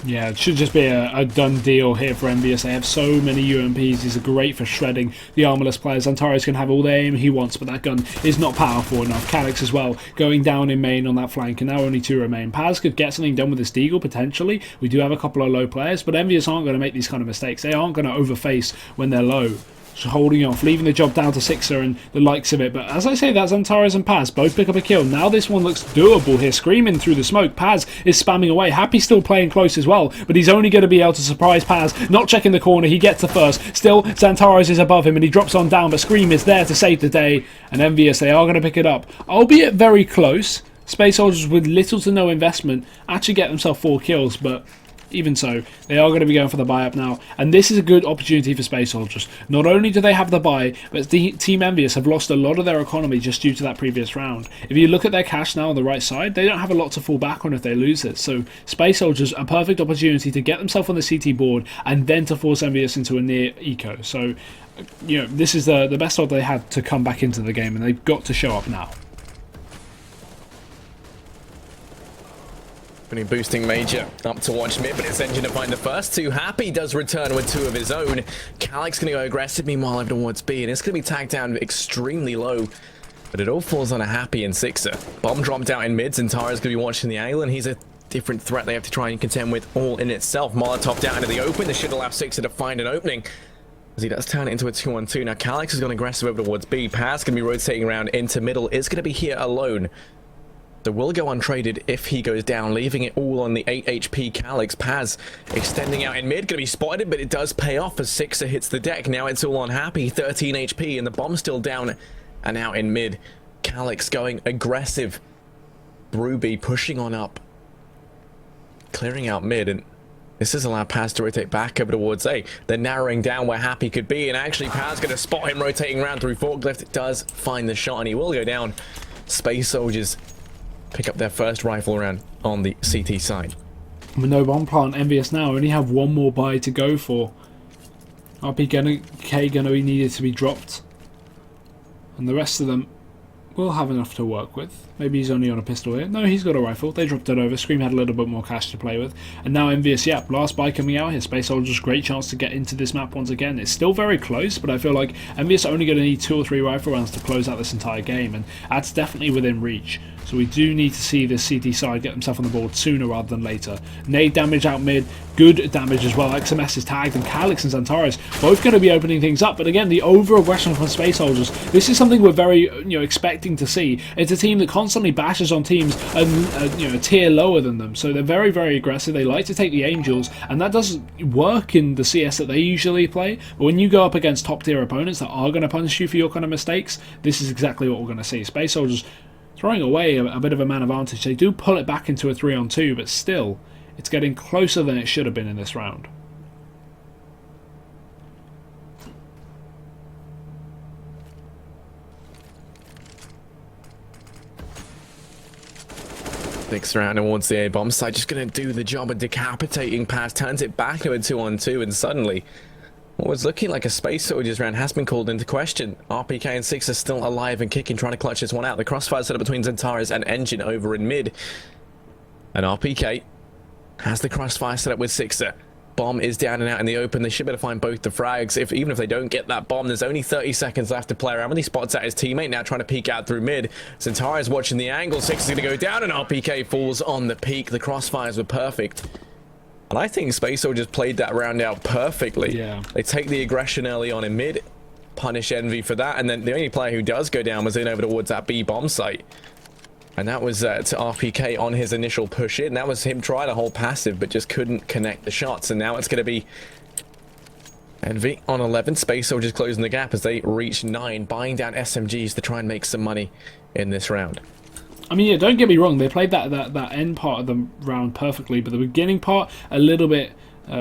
Yeah, it should just be a done deal here for EnvyUS. They have so many UMPs. These are great for shredding the armorless players. Antares can have all the aim he wants, but that gun is not powerful enough. Calyx as well, going down in main on that flank, and now only 2 remain. Paz could get something done with this Deagle, potentially. We do have a couple of low players, but EnvyUS aren't going to make these kind of mistakes. They aren't going to overface when they're low. Holding off, leaving the job down to Sixer and the likes of it. But as I say, that's Antares and Paz both pick up a kill. Now this one looks doable here, screaming through the smoke. Paz is spamming away. Happy still playing close as well, but he's only going to be able to surprise Paz, not checking the corner. He gets the first. Still, Zantares is above him and he drops on down, but Scream is there to save the day. And EnvyUS, they are going to pick it up, albeit very close. Space Soldiers with little to no investment actually get themselves 4 kills, but even so, they are going to be going for the buy up now, and this is a good opportunity for Space Soldiers. Not only do they have the buy, but the Team EnvyUS have lost a lot of their economy just due to that previous round. If you look at their cash now on the right side, they don't have a lot to fall back on if they lose it. So Space Soldiers, a perfect opportunity to get themselves on the CT board and then to force EnvyUS into a near eco. So, you know, this is the best odds they had to come back into the game, and they've got to show up now. Boosting Major up to watch mid, but it's Engine to find the first 2. Happy does return with 2 of his own. Calyx going to go aggressive, meanwhile over towards B, and it's going to be tagged down extremely low. But it all falls on a Happy and Sixer. Bomb dropped out in mids, and Tara's going to be watching the angle, and he's a different threat they have to try and contend with all in itself. Molotov down into the open. This should allow Sixer to find an opening, as he does turn it into a 2-on-2. Now Calyx has gone aggressive over towards B. Paz going to be rotating around into middle. Is going to be here alone. So will go untraded if he goes down, leaving it all on the 8 HP Calyx. Paz extending out in mid, going to be spotted, but it does pay off as Sixer hits the deck. Now it's all on Happy, 13 HP, and the bomb's still down and out in mid. Calyx going aggressive. Ruby pushing on up, clearing out mid, and this has allowed Paz to rotate back over towards A. They're narrowing down where Happy could be, and actually Paz going to spot him rotating around through forklift. It does find the shot, and he will go down. Space Soldiers pick up their first rifle round on the CT side. With no bomb plant, EnvyUS now only have 1 more buy to go for. RPK gonna be needed to be dropped, and the rest of them will have enough to work with. Maybe he's only on a pistol here. No, he's got a rifle. They dropped it over. Scream had a little bit more cash to play with. And now EnvyUS, yeah, last buy coming out here. Space Soldiers, great chance to get into this map once again. It's still very close, but I feel like EnvyUS are only going to need 2 or 3 rifle rounds to close out this entire game, and that's definitely within reach. So we do need to see this CT side get themselves on the board sooner rather than later. Nade damage out mid, good damage as well. XMS is tagged, and Calyx and Zantares both going to be opening things up. But again, the over-aggression from Space Soldiers, this is something we're very expecting to see. It's a team that constantly bashes on teams a tier lower than them. So they're very, very aggressive. They like to take the Angels, and that doesn't work in the CS that they usually play. But when you go up against top-tier opponents that are going to punish you for your kind of mistakes, this is exactly what we're going to see. Space Soldiers throwing away a bit of a man advantage. They do pull it back into a 3-on-2, but still, it's getting closer than it should have been in this round. Next round towards the A-bomb side, just going to do the job of decapitating Paz, turns it back to a 2-on-2, and suddenly What was looking like a Space Soldiers round has been called into question. RPK and Six are still alive and kicking, trying to clutch this one out. The crossfire set up between Zentaris and Engine over in mid. And RPK has the crossfire set up with Sixer. Bomb is down and out in the open. They should be able to find both the frags. Even if they don't get that bomb, there's only 30 seconds left to play around. When he spots out his teammate, now trying to peek out through mid. Zentaris is watching the angle. Six is going to go down, and RPK falls on the peak. The crossfires were perfect. And I think Space Soldiers played that round out perfectly. Yeah. They take the aggression early on in mid, punish Envy for that, and then the only player who does go down was in over towards that B bomb site. And that was to RPK on his initial push in. That was him trying to hold passive, but just couldn't connect the shots. And now it's going to be Envy on 11. Space Soldiers closing the gap as they reach 9, buying down SMGs to try and make some money in this round. I mean, yeah, don't get me wrong. They played that end part of the round perfectly, but the beginning part, a little bit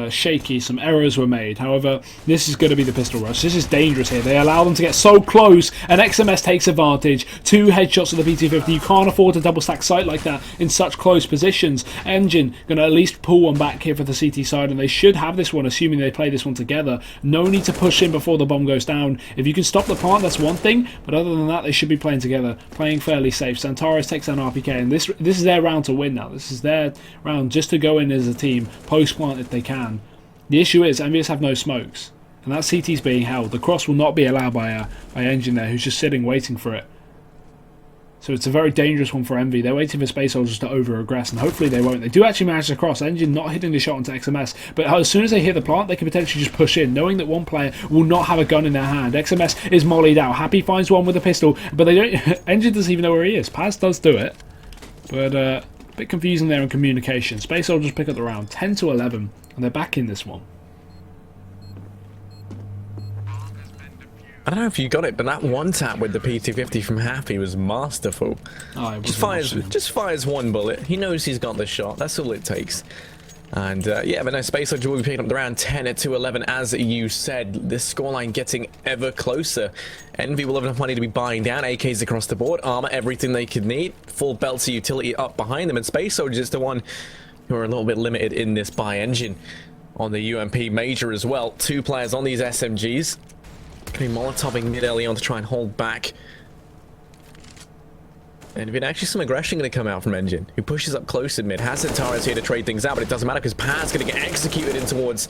shaky. Some errors were made. However, this is going to be the pistol rush. This is dangerous here. They allow them to get so close, and XMS takes advantage. 2 headshots of the PT-50. You can't afford to double stack sight like that in such close positions. Engine going to at least pull one back here for the CT side, and they should have this one, assuming they play this one together. No need to push in before the bomb goes down. If you can stop the plant, that's one thing, but other than that, they should be playing together, playing fairly safe. Zentaris takes down RPK, and this is their round to win now. This is their round just to go in as a team, post-plant if they can. The issue is EnvyUS have no smokes, and that CT's being held. The cross will not be allowed by Engine there, who's just sitting waiting for it. So it's a very dangerous one for Envy. They're waiting for Space Soldiers to over-aggress, and hopefully they won't. They do actually manage to cross. Engine not hitting the shot onto XMS, but as soon as they hit the plant, they can potentially just push in, knowing that one player will not have a gun in their hand. XMS is mollied out. Happy finds one with a pistol, but they don't. Engine doesn't even know where he is. Paz does do it, but a bit confusing there in communication. Space Soldiers pick up the round, 10-11, and they're back in this one. I don't know if you got it, but that one tap with the PT-50 from Happy was masterful. Oh, just fires one bullet. He knows he's got the shot. That's all it takes. And yeah, but no, Space Soldier will be picking up the round 10-11, as you said. This scoreline getting ever closer. Envy will have enough money to be buying down AKs across the board, armor, everything they could need, full belts of utility up behind them, and Space Soldier is the one who are a little bit limited in this buy engine on the UMP major as well. 2 players on these SMGs. Going to be Molotoving mid early on to try and hold back. And actually some aggression going to come out from Engine, who pushes up close in mid. Has Zentaris here to trade things out, but it doesn't matter because Paz going to get executed in towards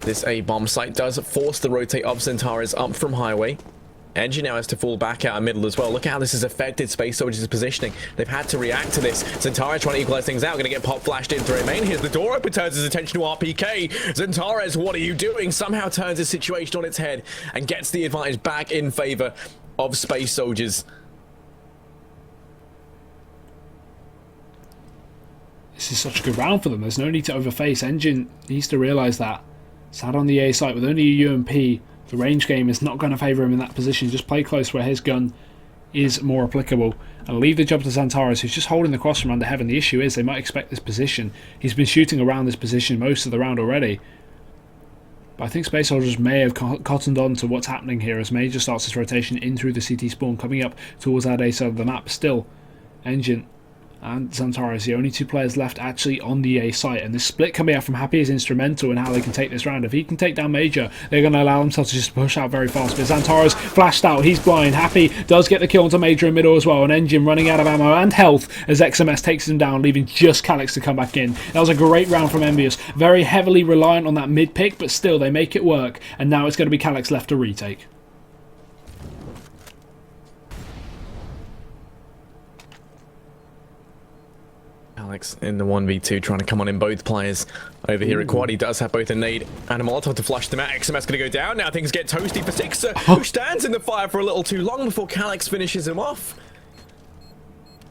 this A bomb site. Does force the rotate of Zentaris up from highway. Engine now has to fall back out of middle as well. Look at how this has affected Space Soldiers' positioning. They've had to react to this. Zentaris trying to equalize things out. Going to get pop flashed in through main. Here's the door open, turns his attention to RPK. Zentaris, what are you doing? Somehow turns the situation on its head and gets the advantage back in favor of Space Soldiers. This is such a good round for them. There's no need to overface. Engine needs to realize that. Sat on the A site with only a UMP. The range game is not going to favour him in that position. Just play close where his gun is more applicable. And leave the job to Zentaris, who's just holding the cross from under heaven. The issue is they might expect this position. He's been shooting around this position most of the round already. But I think Space Soldiers may have cottoned on to what's happening here as Major starts his rotation in through the CT spawn, coming up towards that A side of the map. Still, Engine and Zentaris, the only 2 players left actually on the A site, and this split coming out from Happy is instrumental in how they can take this round. If he can take down Major, they're going to allow themselves to just push out very fast. But Zentaris flashed out, he's blind. Happy does get the kill onto Major in middle as well, and Engine running out of ammo and health as XMS takes him down, leaving just Calyx to come back in. That was a great round from EnvyUS. Very heavily reliant on that mid pick, but still they make it work, and now it's going to be Calyx left to retake. Alex in the 1v2 trying to come on in both players over here at Quad. He does have both a nade and a Molotov to flush them out. XMS going to go down. Now things get toasty for Sixer, who stands in the fire for a little too long before Calyx finishes him off.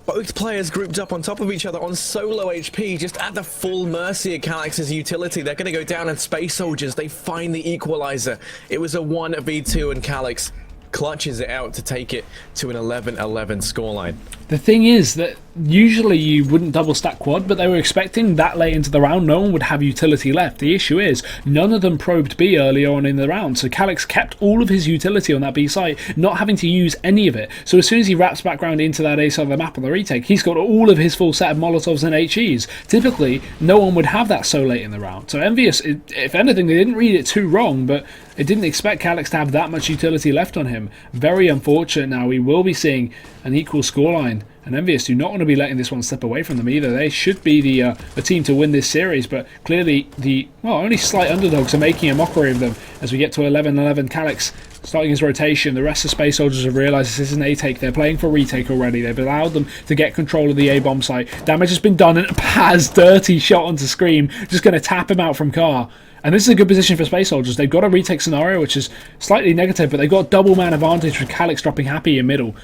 Both players grouped up on top of each other on solo HP, just at the full mercy of Calyx's utility. They're going to go down, and Space Soldiers, they find the equalizer. It was a 1v2, and Calyx clutches it out to take it to an 11-11 scoreline. The thing is that usually you wouldn't double stack quad, but they were expecting that late into the round no one would have utility left. The issue is none of them probed B early on in the round, so Calix kept all of his utility on that B site, not having to use any of it. So as soon as he wraps back round into that A side of the map on the retake, he's got all of his full set of Molotovs and HEs. Typically, no one would have that so late in the round. So EnvyUS, if anything, they didn't read it too wrong, but it didn't expect Calix to have that much utility left on him. Very unfortunate now. We will be seeing an equal scoreline. And EnvyUS do not want to be letting this one slip away from them either. They should be the team to win this series, but clearly the only slight underdogs are making a mockery of them as we get to 11-11. Calix starting his rotation. The rest of Space Soldiers have realised this isn't a take. They're playing for retake already. They've allowed them to get control of the A-bomb site. Damage has been done, and Paz, dirty shot onto Scream, just going to tap him out from car. And this is a good position for Space Soldiers. They've got a retake scenario, which is slightly negative, but they've got double man advantage with Calix dropping Happy in middle.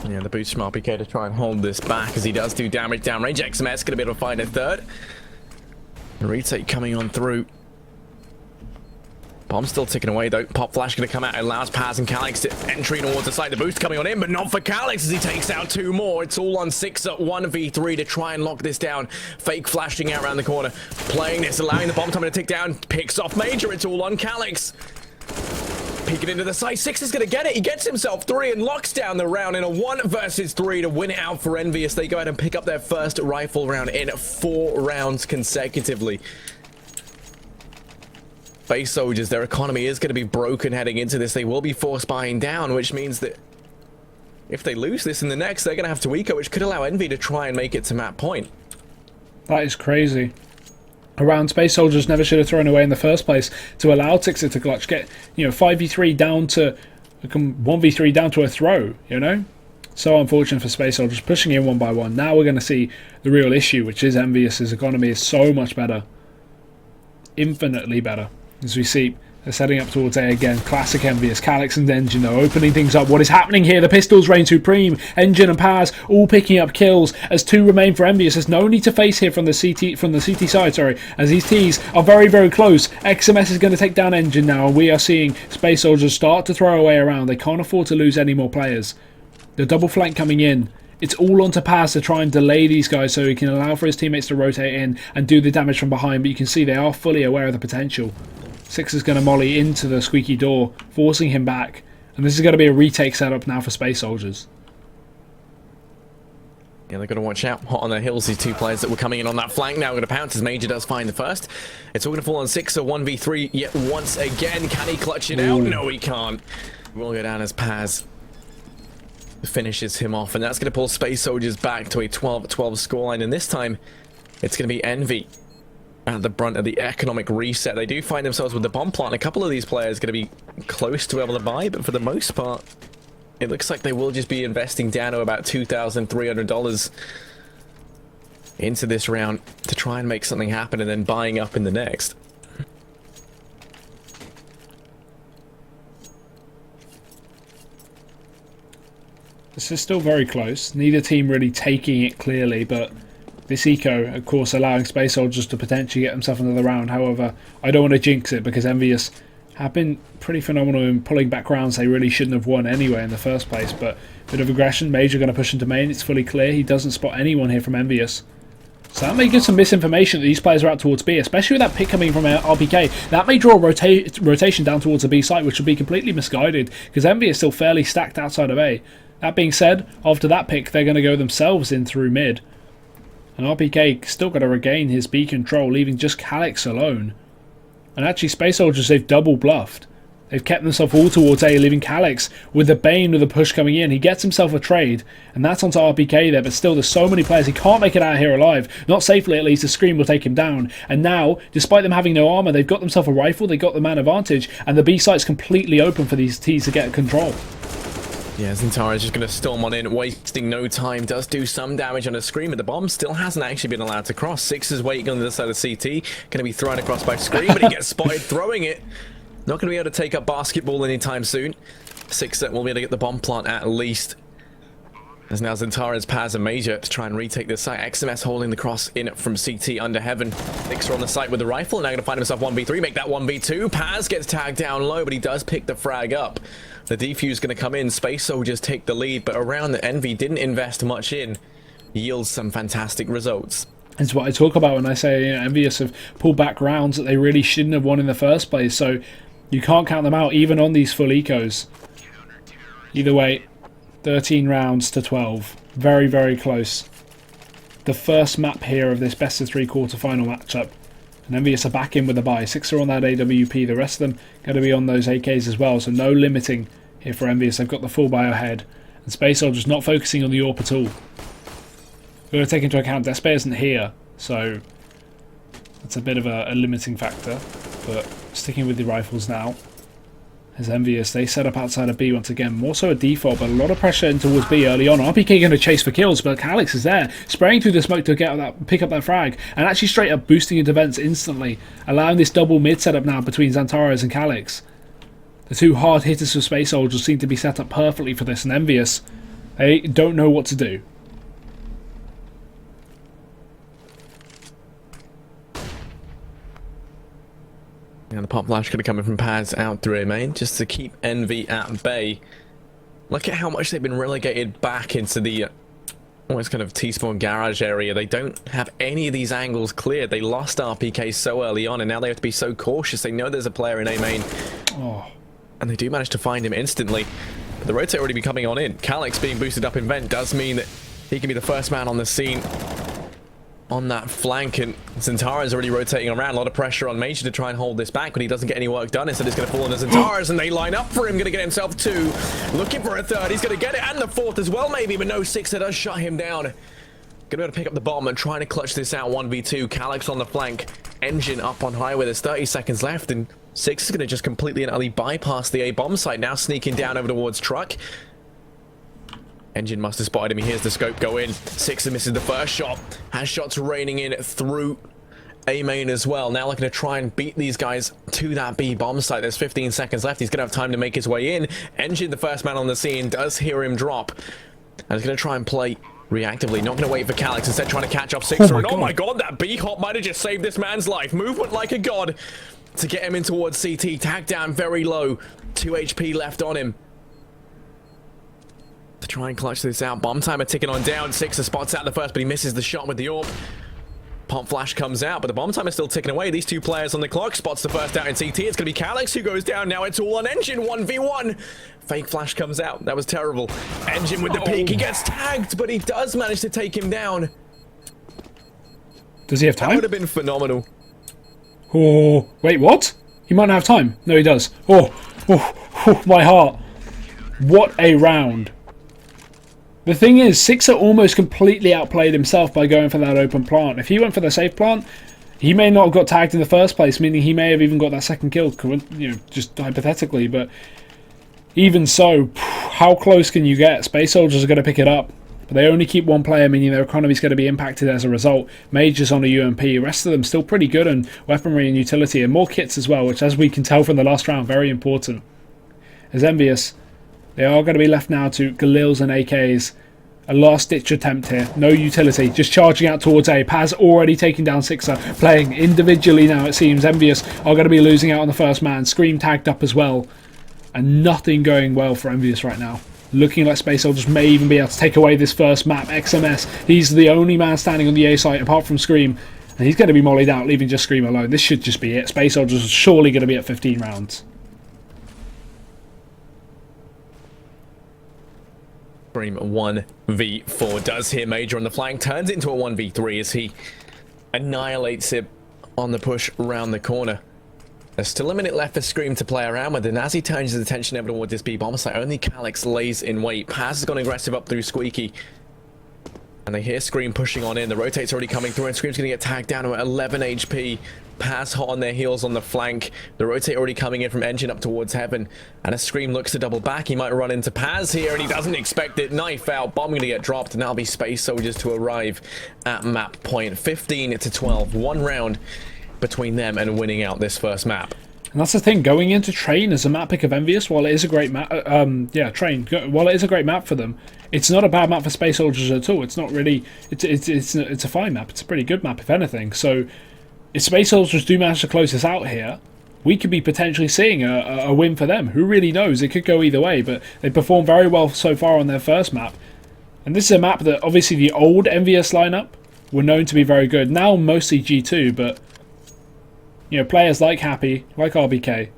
Yeah, the boost from RPK to try and hold this back as he does do damage downrange. XMS going to be able to find a third. The retake coming on through. Bomb still ticking away though. Pop flash going to come out. It allows Paz and Calix to entry towards the side. The boost coming on in, but not for Calix as he takes out two more. It's all on 6 at 1v3 to try and lock this down. Fake flashing out around the corner. Playing this, allowing the bomb time to tick down. Picks off Major. It's all on Calix. Peeking into the side. 6 is going to get it. He gets himself 3 and locks down the round in a 1 versus 3 to win it out for EnvyUS. They go ahead and pick up their first rifle round in 4 rounds consecutively. Space Soldiers, their economy is going to be broken heading into this. They will be forced buying down, which means that if they lose this in the next, they're going to have to eco, which could allow Envy to try and make it to map point. That is crazy. Around Space Soldiers never should have thrown away in the first place to allow Tixer to clutch, get 5v3 down to 1v3 down to a throw, So unfortunate for Space Soldiers, pushing in 1 by 1. Now we're going to see the real issue, which is EnvyUS's economy is so much better, infinitely better. As we see, they're setting up towards A again. Classic EnvyUS. Calix and Engine though opening things up. What is happening here? The pistols reign supreme. Engine and Paz all picking up kills as 2 remain for EnvyUS. There's no need to face here from the CT side. Sorry, as these T's are very, very close. XMS is going to take down Engine now, and we are seeing Space Soldiers start to throw away around. They can't afford to lose any more players. The double flank coming in. It's all onto Paz to try and delay these guys so he can allow for his teammates to rotate in and do the damage from behind. But you can see they are fully aware of the potential. 6 is going to molly into the squeaky door, forcing him back. And this is going to be a retake setup now for Space Soldiers. Yeah, they've got to watch out. Hot on their heels, these 2 players that were coming in on that flank. Now going to pounce as Major does find the first. It's all going to fall on 6, so 1v3 yet once again. Can he clutch it out? No, he can't. We'll go down as Paz finishes him off. And that's going to pull Space Soldiers back to a 12-12 scoreline. And this time, it's going to be Envy at the brunt of the economic reset. They do find themselves with the bomb plant. A couple of these players are going to be close to able to buy, but for the most part, it looks like they will just be investing down to about $2,300 into this round to try and make something happen and then buying up in the next. This is still very close. Neither team really taking it clearly, but this eco, of course, allowing Space Soldiers to potentially get themselves another round. However, I don't want to jinx it because EnvyUS have been pretty phenomenal in pulling back rounds they really shouldn't have won anyway in the first place. But a bit of aggression. Major going to push into main. It's fully clear. He doesn't spot anyone here from EnvyUS. So that may give some misinformation that these players are out towards B, especially with that pick coming from RPK. That may draw a rotation down towards the B site, which would be completely misguided because EnvyUS is still fairly stacked outside of A. That being said, after that pick, they're going to go themselves in through mid. And RPK still got to regain his B control, leaving just Calix alone. And actually, Space Soldiers, they've double bluffed. They've kept themselves all towards A, leaving Calix with the Bane with the push coming in. He gets himself a trade, and that's onto RPK there. But still, there's so many players, he can't make it out here alive. Not safely, at least. The Scream will take him down. And now, despite them having no armor, they've got themselves a rifle, they got the man advantage, and the B site's completely open for these T's to get control. Yeah, Zintara is just going to storm on in, wasting no time. Does do some damage on a Scream, but the bomb still hasn't actually been allowed to cross. 6 is waiting on the other side of CT. Going to be thrown across by Scream, but he gets spotted throwing it. Not going to be able to take up basketball anytime soon. 6 will be able to get the bomb plant at least. As now Zentara's Paz and Major to try and retake this site. XMS holding the cross in from CT under heaven. Nixer on the site with the rifle. Now going to find himself 1v3. Make that 1v2. Paz gets tagged down low, but he does pick the frag up. The defuse going to come in. Space Soldiers take the lead, but around the Envy didn't invest much in. Yields some fantastic results. It's what I talk about when I say EnvyUS have pulled back rounds that they really shouldn't have won in the first place. So you can't count them out even on these full ecos. Either way, 13 rounds to 12. Very, very close. The first map here of this best of 3 quarter-final matchup. And EnvyUS are back in with a buy. 6 are on that AWP. The rest of them going to be on those AKs as well. So no limiting here for EnvyUS. They've got the full buy ahead. And Space Soldiers not focusing on the AWP at all. We've got to take into account Despair isn't here. So that's a bit of a limiting factor. But sticking with the rifles now. As EnvyUS, they set up outside of B once again. More so a default, but a lot of pressure in towards B early on. RPK going to chase for kills, but Calix is there, spraying through the smoke to get that, pick up that frag, and actually straight up boosting into vents instantly, allowing this double mid setup now between Xantares and Calix. The two hard hitters for Space Soldiers seem to be set up perfectly for this, and EnvyUS, they don't know what to do. And the pop flash could have come in from Paz out through a main just to keep Envy at bay. Look at how much they've been relegated back into the almost kind of T-spawn garage area. They don't have any of these angles cleared. They lost RPK so early on, and now they have to be so cautious. They know there's a player in A main. Oh. And they do manage to find him instantly. But the rotate already be coming on in. Calix being boosted up in vent does mean that he can be the first man on the scene on that flank, and Zentara's already rotating around. A lot of pressure on Major to try and hold this back, but he doesn't get any work done. Instead, it's going to fall into Zentara's, and they line up for him. Going to get himself 2. Looking for a 3rd. He's going to get it, and the 4th as well, maybe, but no, 6er does shut him down. Going to be able to pick up the bomb and trying to clutch this out 1v2. Calix on the flank. Engine up on high where there's 30 seconds left, and 6 is going to just completely and utterly bypass the A bomb site. Now sneaking down over towards Truck. Engine must have spotted him. He hears the scope go in. 6 misses the first shot. Has shots raining in through A main as well. Now looking to try and beat these guys to that B bomb site. There's 15 seconds left. He's going to have time to make his way in. Engine, the first man on the scene, does hear him drop. And he's going to try and play reactively. Not going to wait for Calix. Instead trying to catch off 6. Oh my god, that B hop might have just saved this man's life. Movement like a god to get him in towards CT. Tag down very low. 2 HP left on him. To try and clutch this out. Bomb timer ticking on down. 6 spots out the first, but he misses the shot with the AWP. Pump flash comes out, but the bomb timer still ticking away. These 2 players on the clock. Spots the first out in CT. It's going to be Calix who goes down. Now it's all on Engine. 1v1. Fake flash comes out. That was terrible. Engine with the peek. He gets tagged, but he does manage to take him down. Does he have time? That would have been phenomenal. Oh, wait, what? He might not have time. No, he does. Oh, my heart. What a round. The thing is, 6er almost completely outplayed himself by going for that open plant. If he went for the safe plant, he may not have got tagged in the first place, meaning he may have even got that second kill, you know, just hypothetically. But even so, how close can you get? Space Soldiers are going to pick it up, but they only keep 1 player, meaning their economy's going to be impacted as a result. Major's on a UMP. The rest of them still pretty good on weaponry and utility, and more kits as well, which, as we can tell from the last round, very important. As EnvyUS, they are going to be left now to Galils and AKs. A last-ditch attempt here. No utility. Just charging out towards A. Paz already taking down 6er. Playing individually now, it seems. EnvyUS are going to be losing out on the first man. Scream tagged up as well. And nothing going well for EnvyUS right now. Looking like Space Soldiers may even be able to take away this first map. XMS. He's the only man standing on the A site apart from Scream. And he's going to be mollied out, leaving just Scream alone. This should just be it. Space Soldiers are surely going to be at 15 rounds. Scream 1v4 does hear Major on the flank, turns into a 1v3 as he annihilates it on the push around the corner. There's still a minute left for Scream to play around with, and as he turns his attention over towards this B bomb site, only Calix lays in wait. Paz has gone aggressive up through Squeaky, and they hear Scream pushing on in. The rotate's already coming through, and Scream's going to get tagged down to 11 HP. Paz hot on their heels on the flank. The rotate already coming in from Engine up towards Heaven. And as Scream looks to double back, he might run into Paz here, and he doesn't expect it. Knife out, bomb going to get dropped, and that'll be Space Soldiers to arrive at map point. 15 to 12, 1 round between them and winning out this first map. And that's the thing, going into Train as a map pick of EnvyUS, while it is a great map, while it is a great map for them, it's not a bad map for Space Soldiers at all. It's not really, it's a fine map. It's a pretty good map, if anything. So, if Space Soldiers do manage to close this out here, we could be potentially seeing a win for them. Who really knows? It could go either way, but they performed very well so far on their first map. And this is a map that, obviously, the old EnvyUS lineup were known to be very good. Now, mostly G2, but you know, players like Happy, like RBK,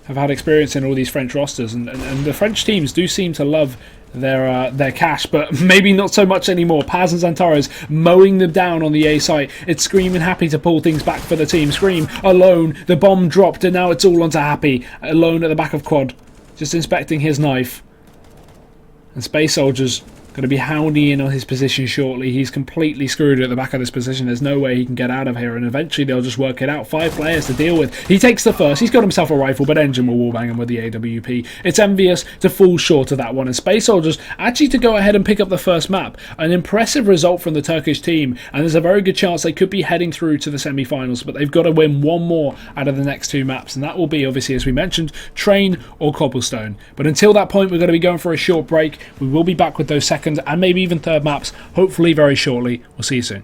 have had experience in all these French rosters, and the French teams do seem to love their cash, but maybe not so much anymore. Paz and Zantares mowing them down on the A site. It's Scream and Happy to pull things back for the team. Scream alone, the bomb dropped, and now it's all onto Happy, alone at the back of Quad, just inspecting his knife. And Space Soldiers going to be hounding in on his position shortly. He's completely screwed at the back of this position. There's no way he can get out of here, and eventually they'll just work it out. 5 players to deal with. He takes the first. He's got himself a rifle, but Engine will wallbang him with the AWP. It's EnvyUS to fall short of that one, and Space Soldiers actually to go ahead and pick up the first map. An impressive result from the Turkish team, and there's a very good chance they could be heading through to the semi-finals, but they've got to win one more out of the next 2 maps, and that will be, obviously, as we mentioned, Train or Cobblestone. But until that point, we're going to be going for a short break. We will be back with those second and maybe even third maps, hopefully very shortly. We'll see you soon.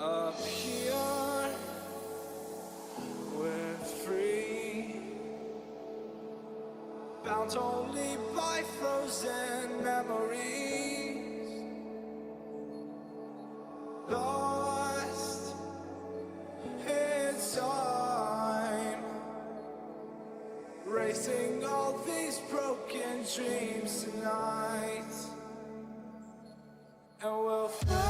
Up here, we're free, bound only by frozen memories, lost in time, racing all these broken dreams tonight, and we'll fly.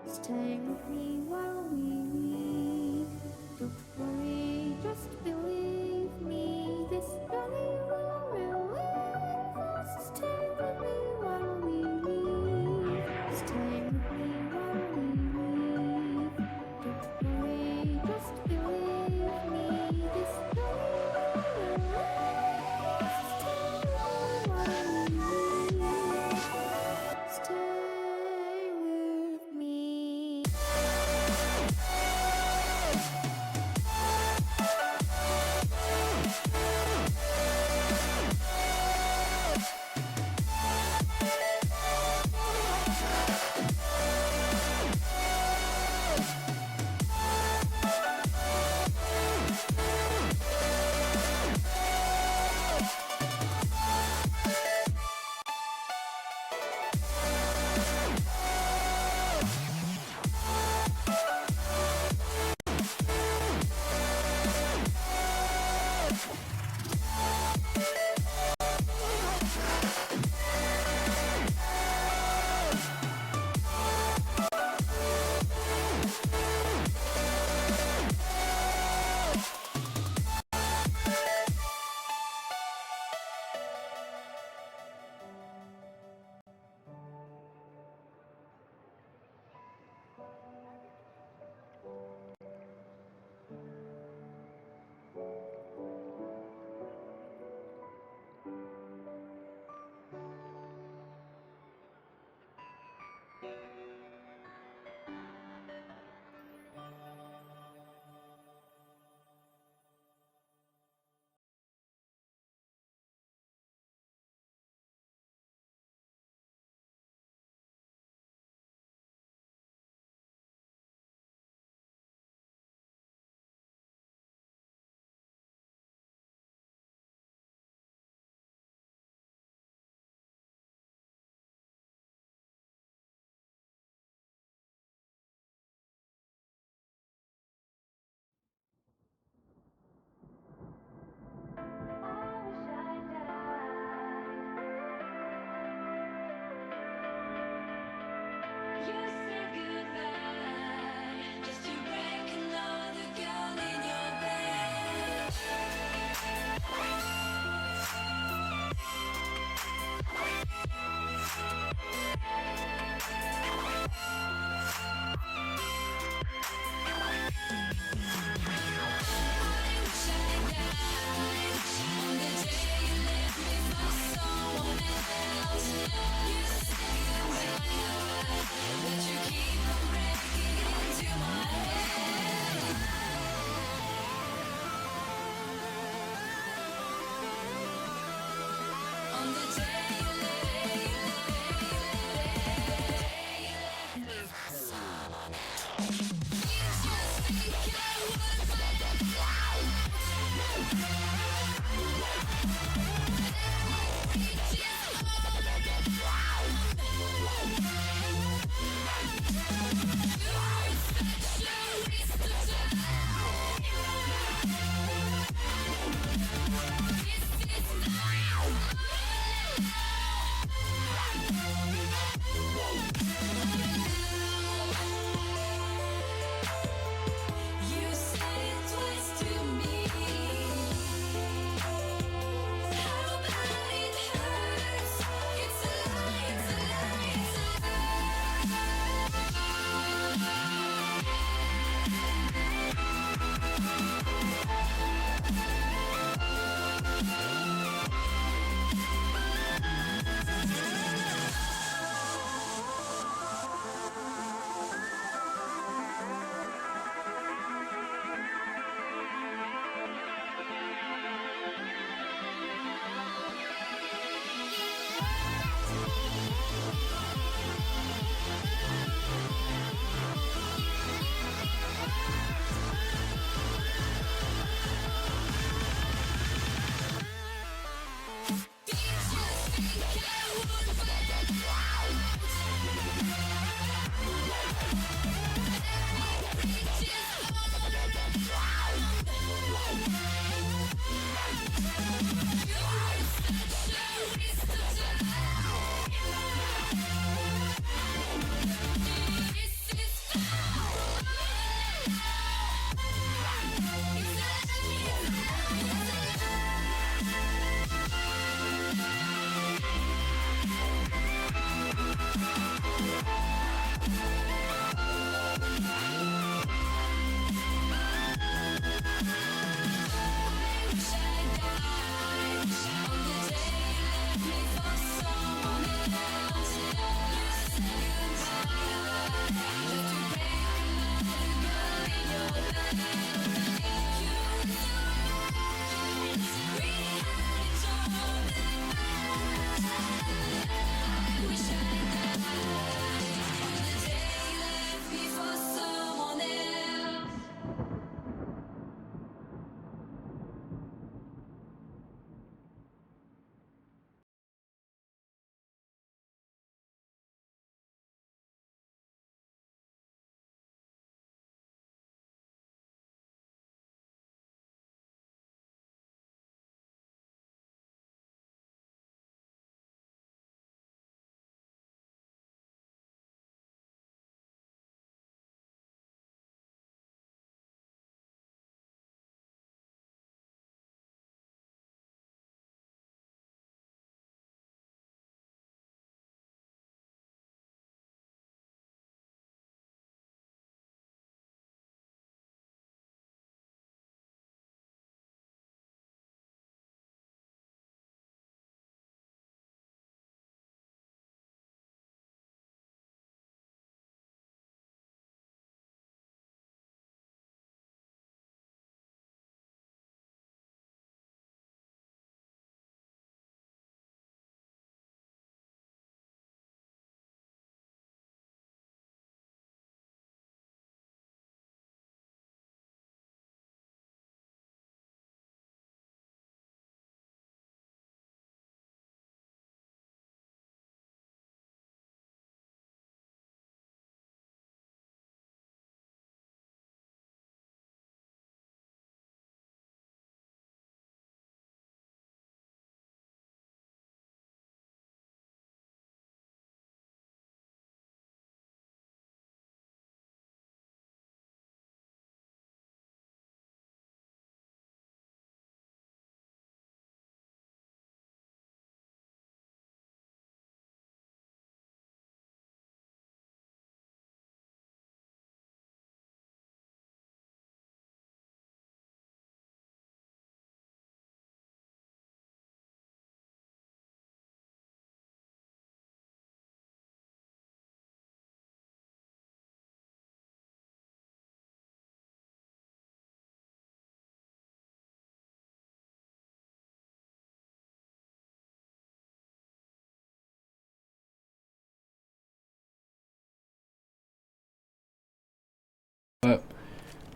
Stay with me while we leave. Don't worry, just believe me. This journey will relieve us. Stay with me while we leave. Stay with me while we leave. Don't worry, just believe me. This journey will relieve us. Stay with me while we leave. Stay with me.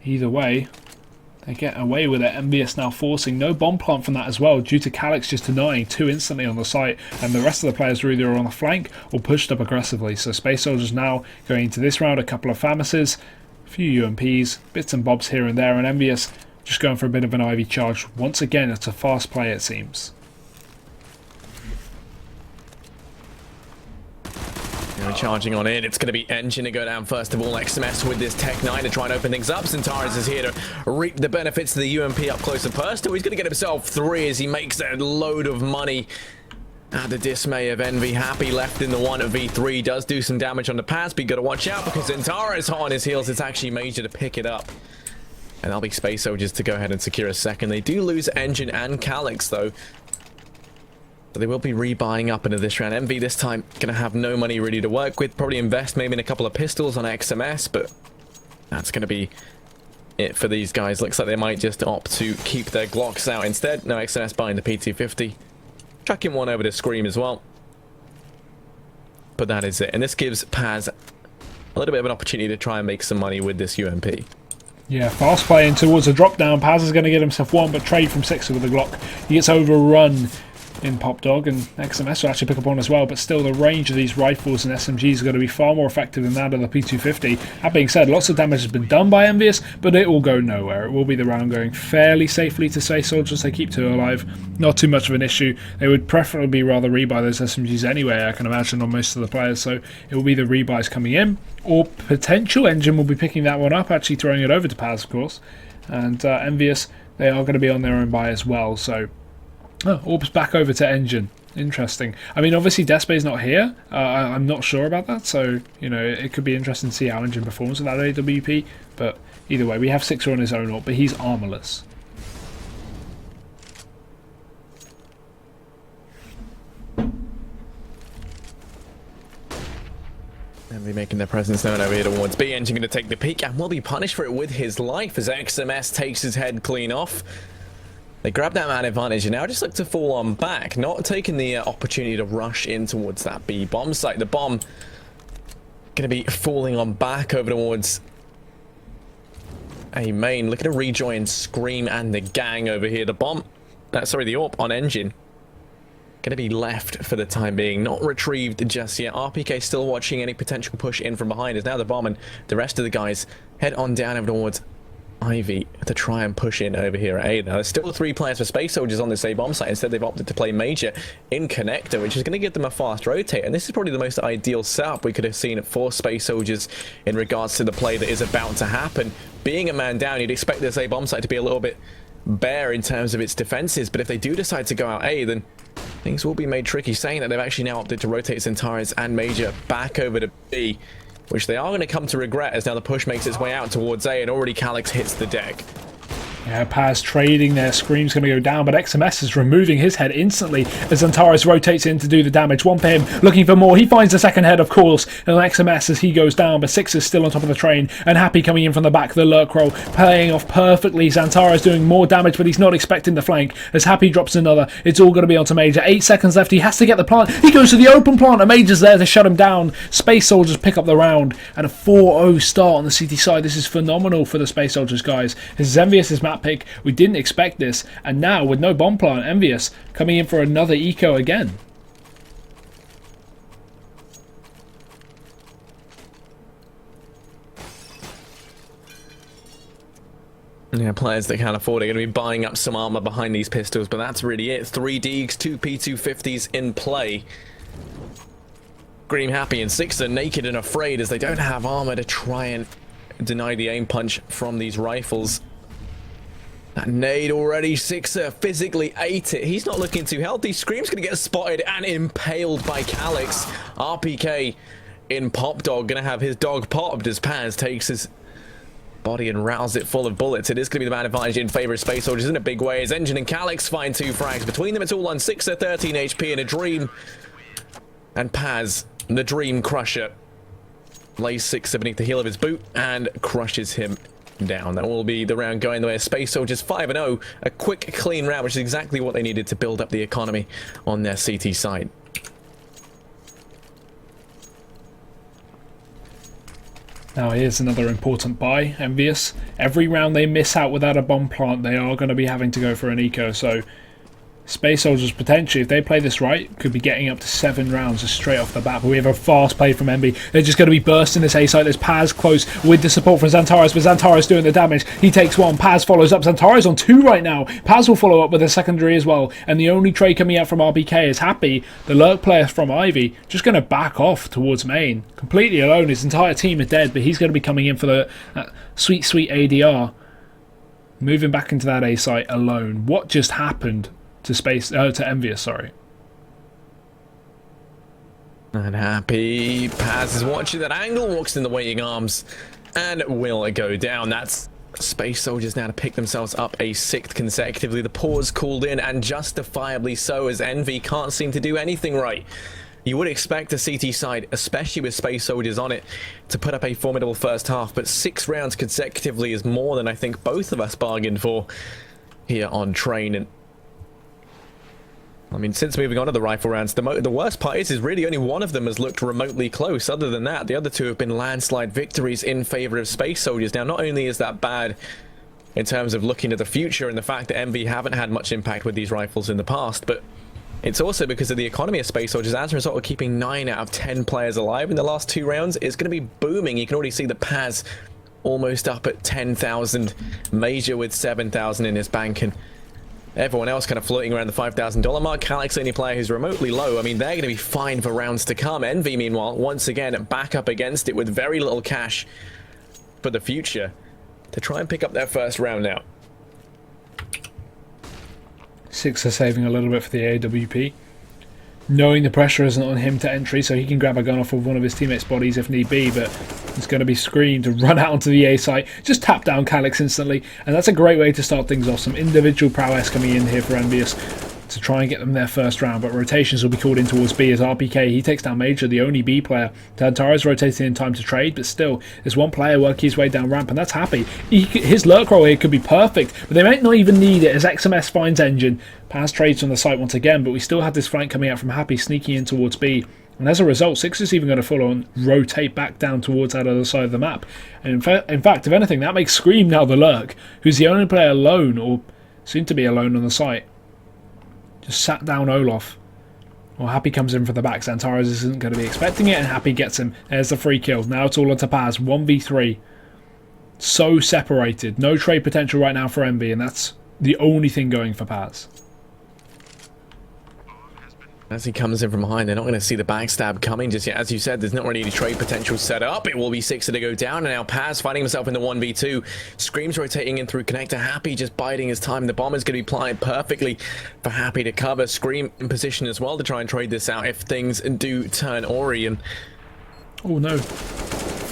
either way, they get away with it. EnvyUS now forcing no bomb plant from that as well, due to Calyx just denying 2 instantly on the site, and the rest of the players are either on the flank or pushed up aggressively. So Space Soldiers now going into this round, a couple of Famises, a few UMPs, bits and bobs here and there, and EnvyUS just going for a bit of an Ivy charge. Once again, it's a fast play, it seems. Charging on in, it's going to be Engine to go down first of all. XMS with this Tech 9 to try and open things up. Centaurus is here to reap the benefits of the UMP up close and personal. He's going to get himself 3 as he makes a load of money. The dismay of Envy. Happy left in the 1v3, does do some damage on the pass, but you got to watch out because Centaurus is hot on his heels. It's actually Major to pick it up. And that'll be Space Soldiers to go ahead and secure a second. They do lose Engine and Calyx though. They will be rebuying up into this round. Envy this time going to have no money really to work with. Probably invest maybe in a couple of pistols on XMS, but that's going to be it for these guys. Looks like they might just opt to keep their Glocks out instead. No XMS buying the P250. Chucking one over to Scream as well. But that is it. And this gives Paz a little bit of an opportunity to try and make some money with this UMP. Yeah, fast playing towards a drop down. Paz is going to get himself one, but trade from 6 with the Glock. He gets overrun in Pop Dog, and XMS will actually pick up on as well, but still the range of these rifles and SMGs is going to be far more effective than that of the P250. That being said, lots of damage has been done by EnvyUS, but it will go nowhere. It will be the round going fairly safely to Space Soldiers. They keep 2 alive, not too much of an issue. They would preferably rather rebuy those SMGs anyway, I can imagine, on most of the players, so it will be the rebuys coming in, or potential Engine will be picking that one up, actually throwing it over to Paz, of course, and EnvyUS, they are going to be on their own buy as well, so Orbs back over to Engine. Interesting. I mean, obviously Despay's not here. I'm not sure about that, so, you know, it could be interesting to see how Engine performs with that AWP, but either way, we have Sixer on his own orb, but he's armorless. And be making their presence known over here towards B. Engine going to take the peek and will be punished for it with his life as XMS takes his head clean off. They grab that man advantage and now just look to fall on back, not taking the opportunity to rush in towards that B bomb site. The bomb going to be falling on back over towards a main. Look at a rejoin Scream and the gang over here. The bomb, sorry, the AWP on Engine going to be left for the time being, not retrieved just yet. RPK still watching any potential push in from behind as now the bomb and the rest of the guys head on down over towards Ivy to try and push in over here at A. Now there's still 3 players for Space Soldiers on this A bomb site. Instead they've opted to play Major in Connector, which is going to give them a fast rotate, and this is probably the most ideal setup we could have seen for Space Soldiers in regards to the play that is about to happen. Being a man down, you'd expect this A bomb site to be a little bit bare in terms of its defenses, but if they do decide to go out A, then things will be made tricky, saying that they've actually now opted to rotate Centaurus and Major back over to B, which they are going to come to regret as now the push makes its way out towards A and already Calyx hits the deck. Yeah, Paz trading there. Scream's going to go down, but XMS is removing his head instantly as Antares rotates in to do the damage. One for him, looking for more. He finds the second head, of course, and XMS as he goes down, but Six is still on top of the train, and Happy coming in from the back, the lurk roll, playing off perfectly. Xantares doing more damage, but he's not expecting the flank as Happy drops another. It's all going to be onto Major. 8 seconds left. He has to get the plant. He goes to the open plant, and Major's there to shut him down. Space Soldiers pick up the round, and a 4-0 start on the CT side. This is phenomenal for the Space Soldiers, guys. His EnvyUS' map pick. We didn't expect this, and now with no bomb plant, EnvyUS coming in for another eco again. Yeah, players that can't afford it are going to be buying up some armor behind these pistols, but that's really it. 3 Deegs, 2 P250s in play. Green Happy and Six are naked and afraid as they don't have armor to try and deny the aim punch from these rifles. That nade already, Sixer physically ate it. He's not looking too healthy. Scream's going to get spotted and impaled by Calyx. RPK in Pop Dog going to have his dog popped as Paz takes his body and rattles it full of bullets. It is going to be the man advantage in favor of Space Soldiers in a big way as Engine and Calyx find 2 frags. Between them, it's all on Sixer, 13 HP and a Dream. And Paz, the Dream Crusher, lays Sixer beneath the heel of his boot and crushes him down. That will be the round going the way of Space Soldiers. 5-0, a quick clean round, which is exactly what they needed to build up the economy on their CT side. Now here's another important buy, EnvyUS. Every round they miss out without a bomb plant, they are going to be having to go for an eco. So Space Soldiers potentially, if they play this right, could be getting up to 7 rounds just straight off the bat. But we have a fast play from Envy. They're just going to be bursting this A site. There's Paz close with the support from Xantares, but Xantares doing the damage. He takes 1. Paz follows up. Xantares on 2 right now. Paz will follow up with a secondary as well. And the only trade coming out from RBK is Happy, the lurk player from Ivy, just going to back off towards main. Completely alone. His entire team is dead, but he's going to be coming in for the sweet, sweet ADR. Moving back into that A site alone. What just happened to EnvyUS, sorry. And Happy Paz is watching that angle, walks in the waiting arms, and will go down. That's Space Soldiers now to pick themselves up a 6th consecutively. The pause called in, and justifiably so, as Envy can't seem to do anything right. You would expect a CT side, especially with Space Soldiers on it, to put up a formidable first half, but 6 rounds consecutively is more than I think both of us bargained for here on Train. And I mean, since moving on to the rifle rounds, the worst part is really only one of them has looked remotely close. Other than that, the other 2 have been landslide victories in favor of Space Soldiers. Now, not only is that bad in terms of looking at the future and the fact that Envy haven't had much impact with these rifles in the past, but it's also because of the economy of Space Soldiers. As a result of keeping 9 out of 10 players alive in the last 2 rounds, it's going to be booming. You can already see the Paz almost up at 10,000, Major with 7,000 in his bank, and everyone else kind of floating around the $5,000 mark. Calyx, the only player who's remotely low. I mean, they're going to be fine for rounds to come. Envy, meanwhile, once again, back up against it with very little cash for the future to try and pick up their first round now. Sixer saving a little bit for the AWP. Knowing the pressure isn't on him to entry, so he can grab a gun off of one of his teammates' bodies if need be, but it's going to be screamed to run out onto the A site, just tap down Calyx instantly, and that's a great way to start things off. Some individual prowess coming in here for EnvyUS to try and get them their first round, but rotations will be called in towards B as RPK, he takes down Major, the only B player. Tantara's rotating in time to trade, but still, there's one player working his way down ramp, and that's Happy. His lurk roll here could be perfect, but they might not even need it as XMS finds Engine. Paz trades on the site once again, but we still have this flank coming out from Happy, sneaking in towards B. And as a result, Six is even going to full on rotate back down towards that other side of the map. And in fact, if anything, that makes Scream now the lurk, who's the only player alone, or soon to be alone on the site. Just sat down Olaf. Well, Happy comes in for the back. Xantares isn't going to be expecting it, and Happy gets him. There's the free kill. Now it's all onto Paz. 1v3. So separated. No trade potential right now for Envy, and that's the only thing going for Paz. As he comes in from behind, they're not going to see the backstab coming just yet. As you said, there's not really any trade potential set up. It will be Sixer to go down, and now Paz finding himself in the 1v2. Scream's rotating in through connector. Happy just biding his time. The bomber's going to be planted perfectly for Happy to cover. Scream in position as well to try and trade this out if things do turn Ori. And oh no.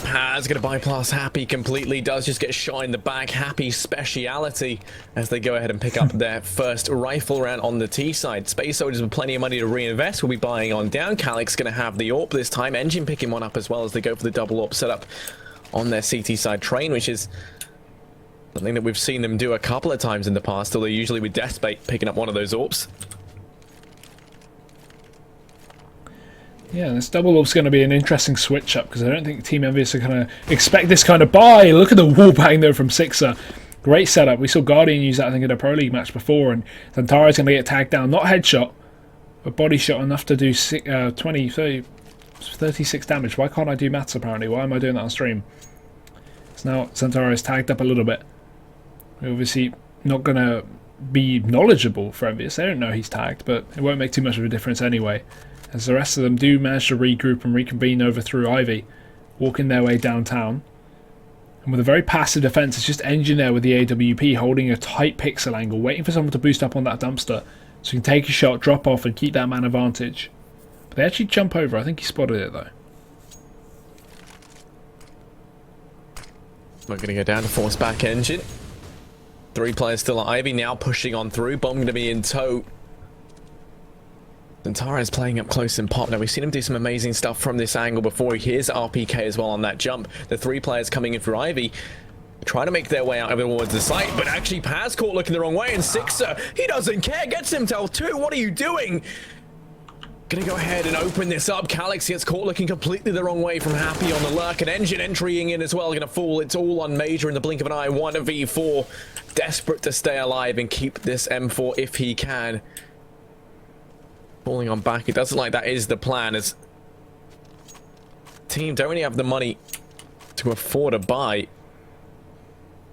Paz going to bypass Happy completely. Does just get shot in the back. Happy's speciality as they go ahead and pick up their first rifle round on the T side. Space Soldiers with plenty of money to reinvest will be buying on down. Calyx going to have the AWP this time. Engine picking one up as well as they go for the double AWP setup on their CT side train, which is something that we've seen them do a couple of times in the past, although usually with Deathbait picking up one of those AWPs. Yeah, this double up's going to be an interesting switch up because I don't think Team EnvyUS are going to expect this kind of buy. Look at the wall bang though from Sixer. Great setup. We saw Guardian use that I think in a Pro League match before, and Xantara's going to get tagged down. Not headshot, but body shot enough to do 20, 30, 36 damage. Why can't I do maths apparently? Why am I doing that on stream? So now Xantara is tagged up a little bit. We're obviously not going to be knowledgeable for EnvyUS. They don't know he's tagged, but it won't make too much of a difference anyway, as the rest of them do manage to regroup and reconvene over through Ivy, walking their way downtown. And with a very passive defense, it's just Engine there with the AWP holding a tight pixel angle, waiting for someone to boost up on that dumpster so he can take a shot, drop off and keep that man advantage. But they actually jump over. I think he spotted it though. We're going to go down to force back Engine. 3 players still at Ivy, now pushing on through. Bomb going to be in tow. Xantara is playing up close and pop. Now, we've seen him do some amazing stuff from this angle before. Here's RPK as well on that jump. The 3 players coming in for Ivy, trying to make their way out towards the site, but actually Paz caught looking the wrong way, and Sixer, he doesn't care, gets himself 2. What are you doing? Gonna go ahead and open this up. Calix gets caught looking completely the wrong way from Happy on the lurk. An engine entering in as well. Gonna fall. It's all on Major in the blink of an eye. 1v4. Desperate to stay alive and keep this M4 if he can. Falling on back. It doesn't like that is the plan, as team don't really have the money to afford a buy.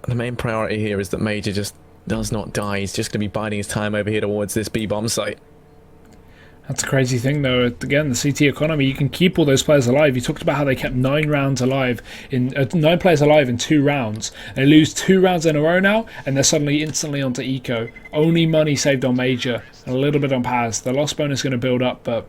The main priority here is that Major just does not die. He's just gonna be biding his time over here towards this B bomb site. That's a crazy thing, though. Again, the CT economy, you can keep all those players alive. You talked about how they kept 9 players alive in 2 rounds. They lose 2 rounds in a row now, and they're suddenly instantly onto eco. Only money saved on Major, and a little bit on Paz. The loss bonus is going to build up, but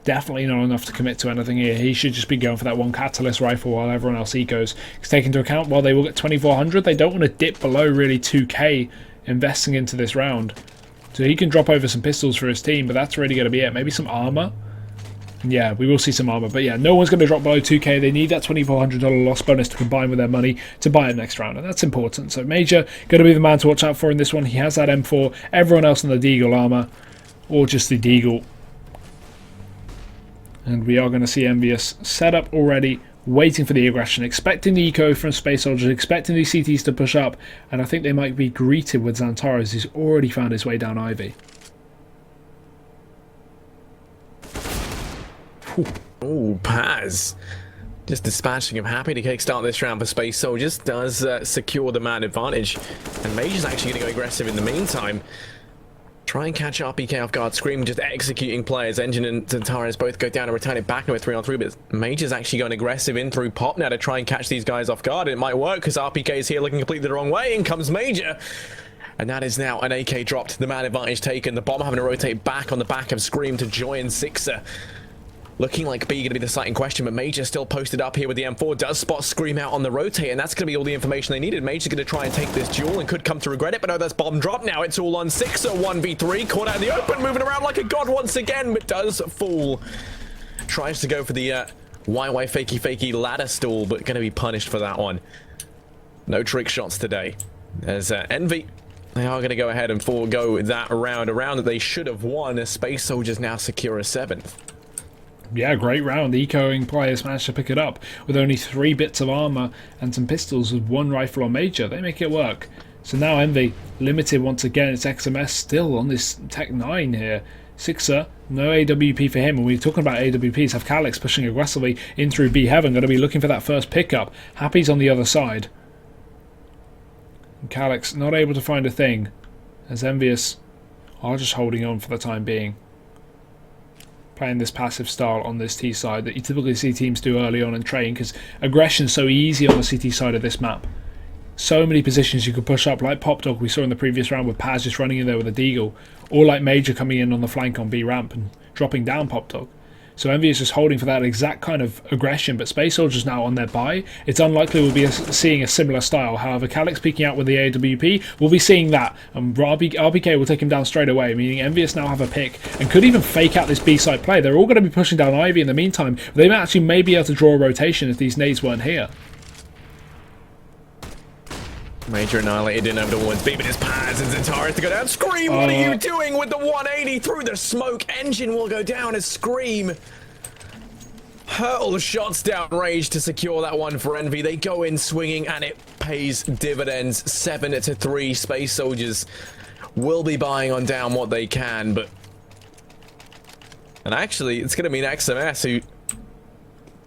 definitely not enough to commit to anything here. He should just be going for that 1 catalyst rifle while everyone else ecos. Take into account, while they will get 2,400, they don't want to dip below really 2k investing into this round. So he can drop over some pistols for his team, but that's really going to be it. Maybe some armor. Yeah, we will see some armor. But yeah, no one's going to drop below 2k. They need that $2,400 loss bonus to combine with their money to buy it next round. And that's important. So Major going to be the man to watch out for in this one. He has that M4. Everyone else in the Deagle armor. Or just the Deagle. And we are going to see EnvyUS set up already, waiting for the aggression, expecting the eco from Space Soldiers, expecting these CTs to push up, and I think they might be greeted with Xantares, who's already found his way down Ivy. Ooh, Paz. Just dispatching him. Happy to kickstart this round for Space Soldiers. Does secure the man advantage. And Major's actually going to go aggressive in the meantime. Try and catch RPK off guard. Scream just executing players. Engine and Xantares both go down and return it back into a 3-on-3, but Major's actually going aggressive in through pop now to try and catch these guys off guard. It might work because RPK is here looking completely the wrong way. In comes Major. And that is now an AK dropped. The man advantage taken. The bomb having to rotate back on the back of Scream to join Sixer. Looking like B going to be the site in question, but Major still posted up here with the M4. Does spot Scream out on the rotate, and that's going to be all the information they needed. Major's going to try and take this duel and could come to regret it, but no, that's bomb drop now. It's all on Sixer, 1v3. Caught out in the open, moving around like a god once again, but does fall. Tries to go for the YY fakey ladder stall, but going to be punished for that one. No trick shots today. There's Envy. They are going to go ahead and forego that round. A round that they should have won, as Space Soldiers now secure a 7th. Yeah, great round. The ecoing players managed to pick it up with only 3 bits of armor and some pistols with 1 rifle on Major. They make it work. So now Envy limited once again. It's XMS still on this Tech 9 here. Sixer, no AWP for him. And we're talking about AWPs. Have Calix pushing aggressively in through B Heaven. Going to be looking for that first pickup. Happy's on the other side. And Calix not able to find a thing, as EnvyUS are just holding on for the time being. Playing this passive style on this T side that you typically see teams do early on in train, because aggression's so easy on the CT side of this map. So many positions you could push up, like Pop Dog we saw in the previous round with Paz just running in there with a Deagle, or like Major coming in on the flank on B ramp and dropping down Pop Dog. So Envy is just holding for that exact kind of aggression, but Space Soldiers now on their buy. It's unlikely we'll be seeing a similar style. However, Calix peeking out with the AWP, we'll be seeing that, and RPK will take him down straight away, meaning EnvyUS now have a pick and could even fake out this B-side play. They're all going to be pushing down Ivy in the meantime. They actually may be able to draw a rotation if these nades weren't here. Major annihilated, didn't have the ones. B, but his Paz and Xantares to go down. Scream, what are you doing with the 180 through the smoke? Engine will go down as Scream hurls shots down range to secure that one for Envy. They go in swinging and it pays dividends. 7-3. Space Soldiers will be buying on down what they can, but and actually it's going to mean XMS who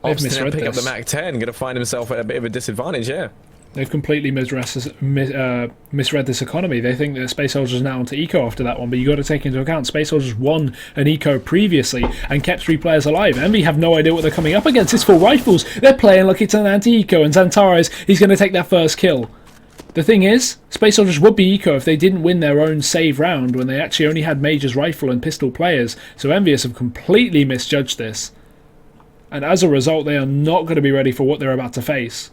opts to pick up the Mac 10, going to find himself at a bit of a disadvantage. Yeah. They've completely misread this economy. They think that Space Soldiers are now onto eco after that one, but you got to take into account Space Soldiers won an eco previously and kept 3 players alive. Envy have no idea what they're coming up against. It's full rifles. They're playing like it's an anti-eco, and Xantares, he's going to take that first kill. The thing is, Space Soldiers would be eco if they didn't win their own save round when they actually only had Major's rifle and pistol players. So EnvyUS have completely misjudged this, and as a result, they are not going to be ready for what they're about to face.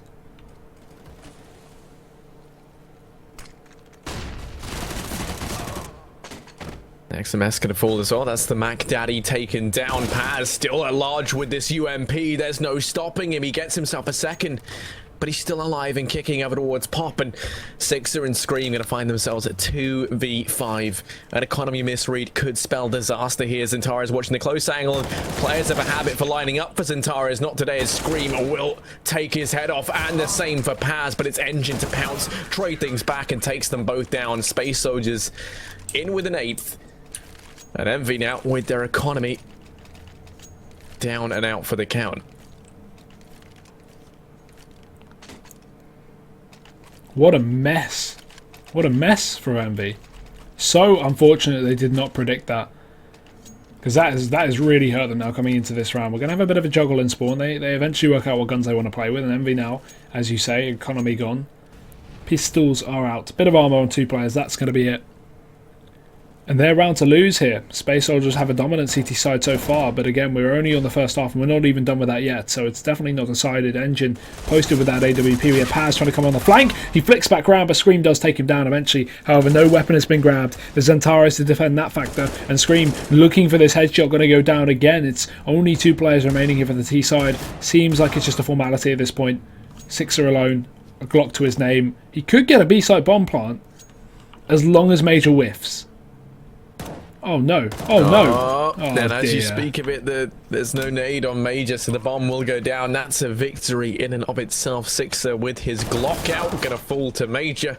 XMS gonna fall as well. That's the Mac Daddy taken down. Paz still at large with this UMP. There's no stopping him. He gets himself a second. but he's still alive and kicking over towards Pop, and Sixer and Scream going to find themselves at 2v5. An economy misread could spell disaster here. Zentaris watching the close angle, and players have a habit for lining up for Zentaris. Not today, as Scream will take his head off, and the same for Paz, but it's Engine to pounce, trade things back, and takes them both down. Space Soldiers in with an 8th, and Envy now with their economy down and out for the count. What a mess. What a mess for Envy. So unfortunate they did not predict that. Because that has really hurt them now coming into this round. We're going to have a bit of a juggle in spawn. They eventually work out what guns they want to play with. And Envy now, as you say, economy gone. Pistols are out. Bit of armor on 2 players. That's going to be it. And they're round to lose here. Space Soldiers have a dominant CT side so far, but again, we're only on the first half and we're not even done with that yet, so it's definitely not decided. Engine posted with that AWP. We have Paz trying to come on the flank. He flicks back around, but Scream does take him down eventually. However, no weapon has been grabbed. There's Zentaris to defend that factor, and Scream looking for this headshot, going to go down again. It's only 2 players remaining here for the T side. Seems like it's just a formality at this point. Sixer alone, a Glock to his name. He could get a B-site bomb plant as long as Major whiffs. Oh no, oh no. And as you speak of it, there's no nade on Major, so the bomb will go down. That's a victory in and of itself. Sixer with his Glock out, going to fall to Major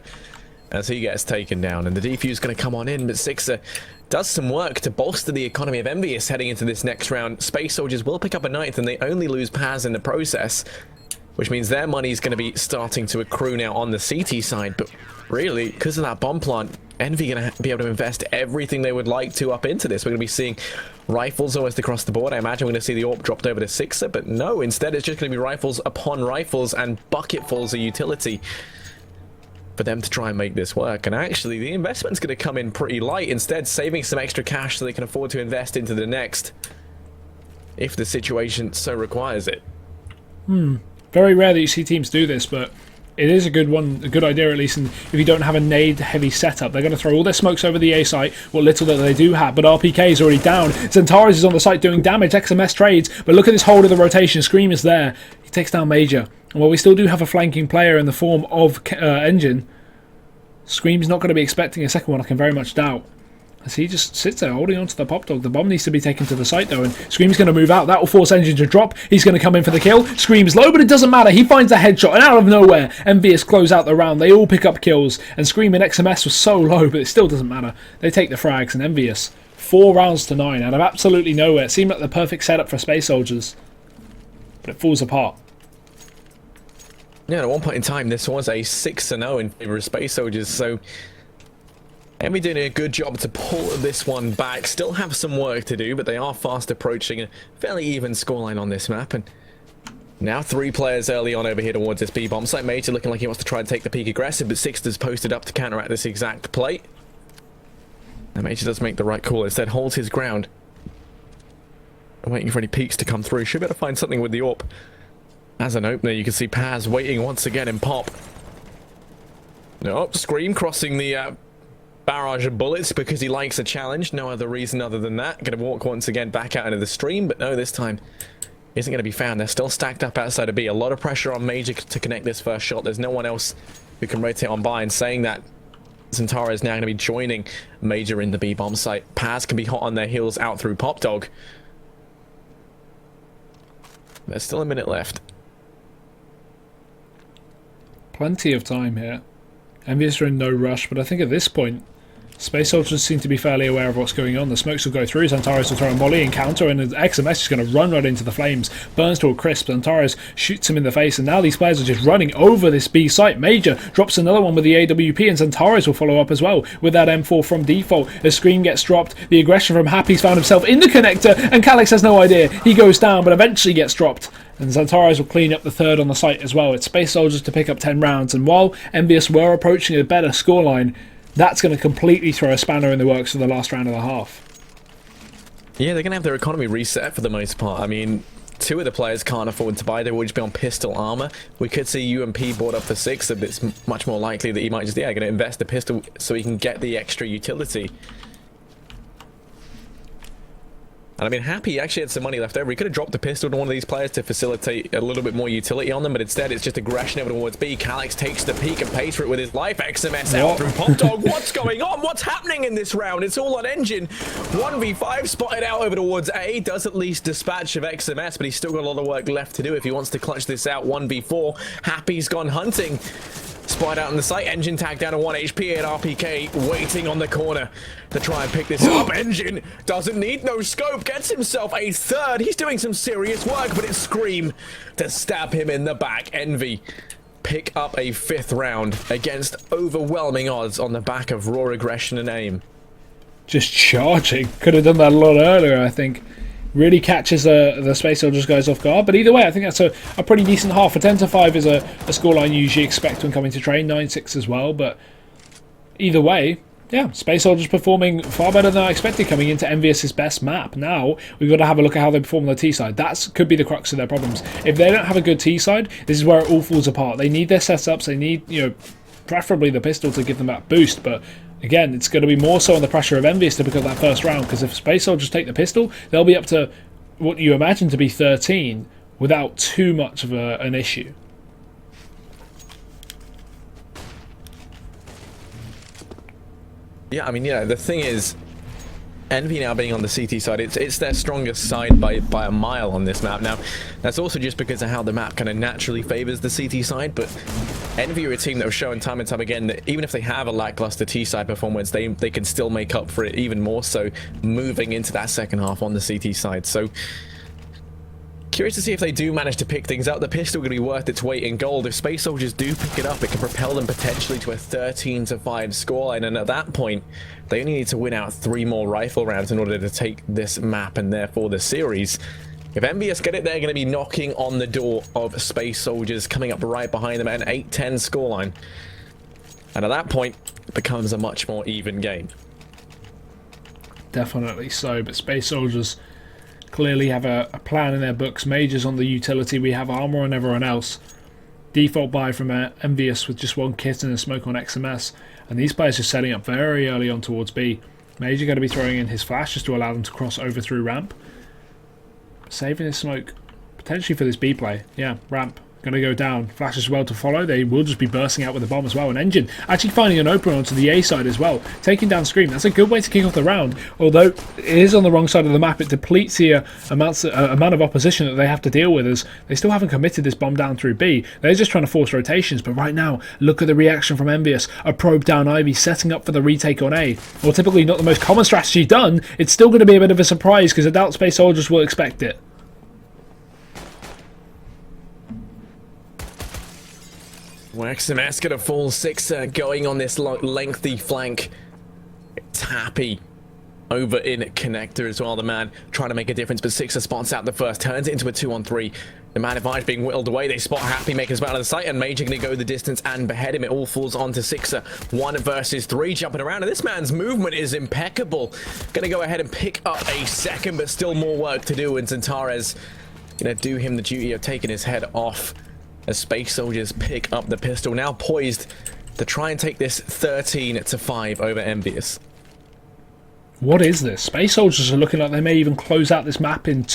as he gets taken down. And the defuse is going to come on in, but Sixer does some work to bolster the economy of EnvyUS heading into this next round. Space Soldiers will pick up a 9th, and they only lose Paz in the process, which means their money is going to be starting to accrue now on the CT side. But really, because of that bomb plant, Envy going to be able to invest everything they would like to up into this. We're going to be seeing rifles almost across the board. I imagine we're going to see the AWP dropped over to Sixer, but no, instead it's just going to be rifles upon rifles and bucketfuls of utility for them to try and make this work. And actually, the investment's going to come in pretty light, instead saving some extra cash so they can afford to invest into the next, if the situation so requires it. Very rare that you see teams do this, but it is a good idea at least. And if you don't have a nade-heavy setup, they're going to throw all their smokes over the A site, what little that they do have. But RPK is already down. Zentaris is on the site doing damage. XMS trades, but look at this hold of the rotation. Scream is there. He takes down Major. And while we still do have a flanking player in the form of Engine, Scream's not going to be expecting a second one, I can very much doubt. As he just sits there holding onto the pop dog. The bomb needs to be taken to the site though, and Scream's going to move out. That will force Engine to drop. He's going to come in for the kill. Scream's low, but it doesn't matter. He finds a headshot, and out of nowhere, EnvyUS close out the round. They all pick up kills, and Scream and XMS was so low, but it still doesn't matter. They take the frags, and EnvyUS 4 rounds to 9 out of absolutely nowhere. It seemed like the perfect setup for Space Soldiers, but it falls apart. Yeah, at one point in time, this was a 6-0 in favor of Space Soldiers, so Envy doing a good job to pull this one back. Still have some work to do, but they are fast approaching a fairly even scoreline on this map. And now 3 players early on over here towards this B-bomb site. Major looking like he wants to try and take the peak aggressive, but Sixter's posted up to counteract this exact play. And Major does make the right call. Instead, holds his ground, waiting for any peaks to come through. Should be able to find something with the AWP. As an opener, you can see Paz waiting once again in Pop. Nope, Scream crossing the barrage of bullets because he likes a challenge. No other reason other than that. Going to walk once again back out into the stream, but no, this time isn't going to be found. They're still stacked up outside of B. A lot of pressure on Major to connect this first shot. There's no one else who can rotate on by, and saying that, Zentara is now going to be joining Major in the B-bomb site. Paz can be hot on their heels out through Pop Dog. There's still a minute left. Plenty of time here. EnvyUS are in no rush, but I think at this point, Space Soldiers seem to be fairly aware of what's going on. The smokes will go through, Zentaris will throw a molly and counter, and XMS is going to run right into the flames. Burns to a crisp, Zentaris shoots him in the face, and now these players are just running over this B site. Major drops another one with the AWP, and Zentaris will follow up as well with that M4 from default. The Scream gets dropped, the aggression from Happy's found himself in the connector, and Calix has no idea. He goes down, but eventually gets dropped. And Zentaris will clean up the 3rd on the site as well. It's Space Soldiers to pick up 10 rounds, and while EnvyUS were approaching a better scoreline, that's going to completely throw a spanner in the works for the last round and a half. Yeah, they're going to have their economy reset for the most part. I mean, 2 of the players can't afford to buy. They will just be on pistol armor. We could see UMP bought up for 6, but it's much more likely that he might just, going to invest the pistol so he can get the extra utility. And I mean, Happy actually had some money left over. He could have dropped the pistol to one of these players to facilitate a little bit more utility on them, but instead it's just aggression over towards B. Calyx takes the peek and pays for it with his life. XMS out through Pop Dog. What's going on? What's happening in this round? It's all on Engine. 1v5 spotted out over towards A. Does at least dispatch of XMS, but he's still got a lot of work left to do if he wants to clutch this out. 1v4. Happy's gone hunting. Spied out on the site. Engine tagged down to 1 HP at RPK, waiting on the corner to try and pick this up. Engine doesn't need no scope, gets himself a third. He's doing some serious work, but it's Scream to stab him in the back. Envy pick up a 5th round against overwhelming odds on the back of raw aggression and aim. Just charging. Could have done that a lot earlier, I think. Really catches the Space Soldiers guys off guard. But either way, I think that's a pretty decent half. A 10-5 is a scoreline you usually expect when coming to train. 9-6 as well. But either way, yeah, Space Soldiers performing far better than I expected coming into EnvyUS's best map. Now, we've got to have a look at how they perform on the T-side. That could be the crux of their problems. If they don't have a good T-side, this is where it all falls apart. They need their setups. They need, preferably the pistol to give them that boost. But again, it's going to be more so on the pressure of EnvyUS to pick up that first round, because if Space Soldiers take the pistol, they'll be up to what you imagine to be 13 without too much of an issue. Yeah, I mean, the thing is, Envy now being on the CT side, it's their strongest side by a mile on this map. Now, that's also just because of how the map kind of naturally favors the CT side, but Envy are a team that have shown time and time again that even if they have a lackluster T-side performance, they can still make up for it, even more so moving into that second half on the CT side. So, curious to see if they do manage to pick things up. The pistol going to be worth its weight in gold. If Space Soldiers do pick it up, it can propel them potentially to a 13-5 scoreline, and at that point, they only need to win out 3 more rifle rounds in order to take this map and therefore the series. If EnvyUS get it, they're going to be knocking on the door of Space Soldiers, coming up right behind them at an 8-10 scoreline. And at that point, it becomes a much more even game. Definitely so, but Space Soldiers clearly have a plan in their books. Majors on the utility, we have armor on everyone else. Default buy from EnvyUS with just 1 kit and a smoke on XMS. And these players are setting up very early on towards B. Major going to be throwing in his flash just to allow them to cross over through ramp. Saving his smoke potentially for this B play. Yeah, ramp going to go down. Flash as well to follow. They will just be bursting out with the bomb as well. And Engine actually finding an opener onto the A side as well. Taking down Scream. That's a good way to kick off the round. Although it is on the wrong side of the map, it depletes the amount of opposition that they have to deal with, as they still haven't committed this bomb down through B. They're just trying to force rotations. But right now, look at the reaction from EnvyUS. A probe down Ivy, setting up for the retake on A. Well, typically not the most common strategy done. It's still going to be a bit of a surprise, because I doubt Space Soldiers will expect it. Well, XMS going to fall 6er going on this lengthy flank. It's Happy over in connector as well. The man trying to make a difference, but 6er spots out the first, turns it into a 2-on-3. The man advantage being whittled away. They spot Happy, make his way out of the sight, and Major going to go the distance and behead him. It all falls onto 6er. 1 versus 3 jumping around, and this man's movement is impeccable. Going to go ahead and pick up a second, but still more work to do, and Zantares going to do him the duty of taking his head off as Space Soldiers pick up the pistol, now poised to try and take this 13-5 over EnvyUS. What is this? Space Soldiers are looking like they may even close out this map in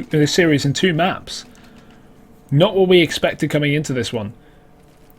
this series in 2 maps. Not what we expected coming into this one.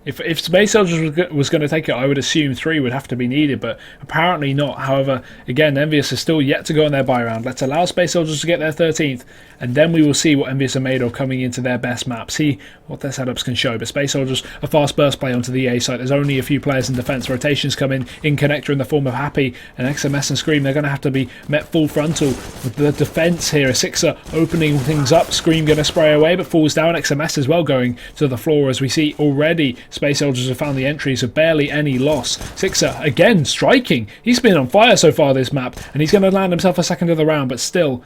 If Space Soldiers was going to take it, I would assume 3 would have to be needed, but apparently not. However, again, EnvyUS is still yet to go on their buy round. Let's allow Space Soldiers to get their 13th, and then we will see what EnvyUS are made of coming into their best map. See what their setups can show. But Space Soldiers, a fast burst play onto the A site. There's only a few players in defence. Rotations come in connector in the form of Happy, and XMS and Scream. They're going to have to be met full frontal with the defence here. A 6er opening things up. Scream going to spray away, but falls down. XMS as well going to the floor, as we see already. Space Soldiers have found the entry, so barely any loss. 6er again striking. He's been on fire so far this map, and he's going to land himself a second of the round, but still,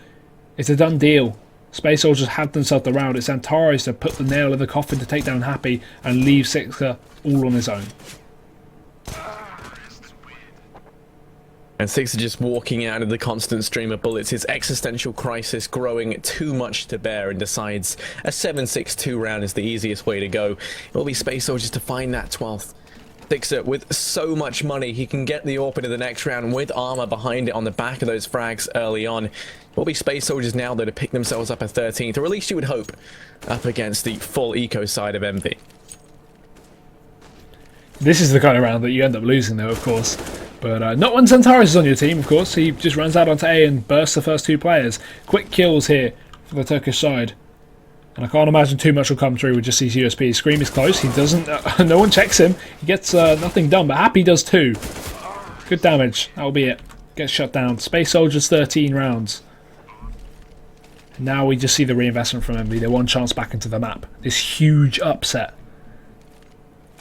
it's a done deal. Space Soldiers had themselves the round. It's Antares to put the nail in the coffin to take down Happy and leave 6er all on his own. And 6er just walking out of the constant stream of bullets. His existential crisis growing too much to bear, and decides a 7-6-2 round is the easiest way to go. It will be Space Soldiers to find that 12th. 6er with so much money, he can get the AWP into the next round with armor behind it on the back of those frags early on. Will be Space Soldiers now, though, to pick themselves up a 13th, or at least you would hope, up against the full eco side of Envy. This is the kind of round that you end up losing, though, of course. But not when Xantares is on your team, of course. He just runs out onto A and bursts the first two players. Quick kills here for the Turkish side. And I can't imagine too much will come through with just these USPs. Scream is close. He doesn't... no one checks him. He gets nothing done, but Happy does too. Good damage. That'll be it. Gets shut down. Space Soldiers 13 rounds. Now we just see the reinvestment from Envy. They're one chance back into the map. This huge upset.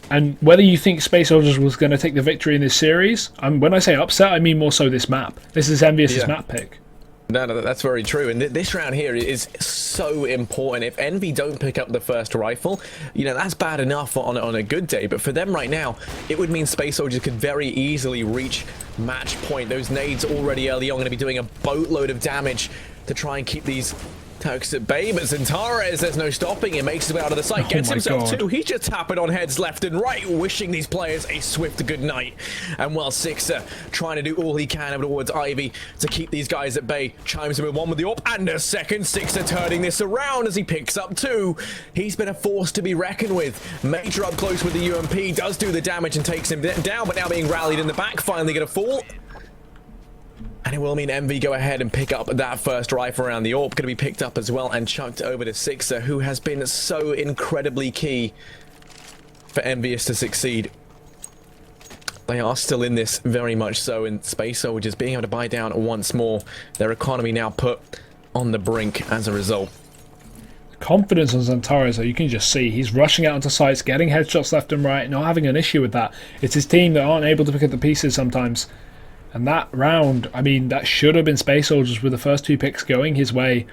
And whether you think Space Soldiers was going to take the victory in this series, when I say upset, I mean more so this map. This is EnvyUS' map pick. No, that's very true. And this round here is so important. If Envy don't pick up the first rifle, you know, that's bad enough on a good day. But for them right now, it would mean Space Soldiers could very easily reach match point. Those nades already early on going to be doing a boatload of damage to try and keep these Turks at bay. But Xantares, there's no stopping him. Makes his way out of the sight. Gets himself too. He's just tapping on heads left and right, wishing these players a swift good night. And while Sixer trying to do all he can over towards Ivy to keep these guys at bay, chimes in with one with the AWP and a second. Sixer turning this around as he picks up two. He's been a force to be reckoned with. Major up close with the UMP, does do the damage and takes him down, but now being rallied in the back, finally gonna fall. And it will mean Envy go ahead and pick up that first rifle around. The AWP going to be picked up as well and chucked over to Sixer, who has been so incredibly key for EnvyUS to succeed. They are still in this, very much so, and Space Soldiers being able to buy down once more. Their economy now put on the brink as a result. Confidence on Xantares, though, you can just see. He's rushing out onto sites, getting headshots left and right, not having an issue with that. It's his team that aren't able to pick up the pieces sometimes. And that round, I mean, that should have been Space Soldiers with the first two picks going his way.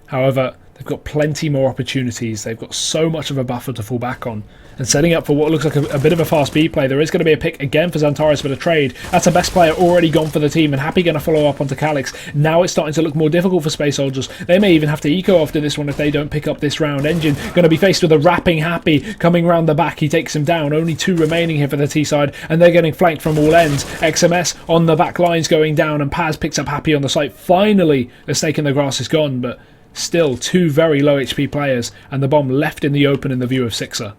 However, they've got plenty more opportunities. They've got so much of a buffer to fall back on. And setting up for what looks like a bit of a fast B play, there is going to be a pick again for Xantares for the trade. That's a best player already gone for the team, and Happy going to follow up onto Calyx. Now it's starting to look more difficult for Space Soldiers. They may even have to eco after this one if they don't pick up this round. Engine going to be faced with a wrapping Happy coming round the back. He takes him down. Only two remaining here for the T side, and they're getting flanked from all ends. XMS on the back lines going down, and Paz picks up Happy on the site. Finally, the snake in the grass is gone, but still two very low HP players, and the bomb left in the open in the view of Sixer.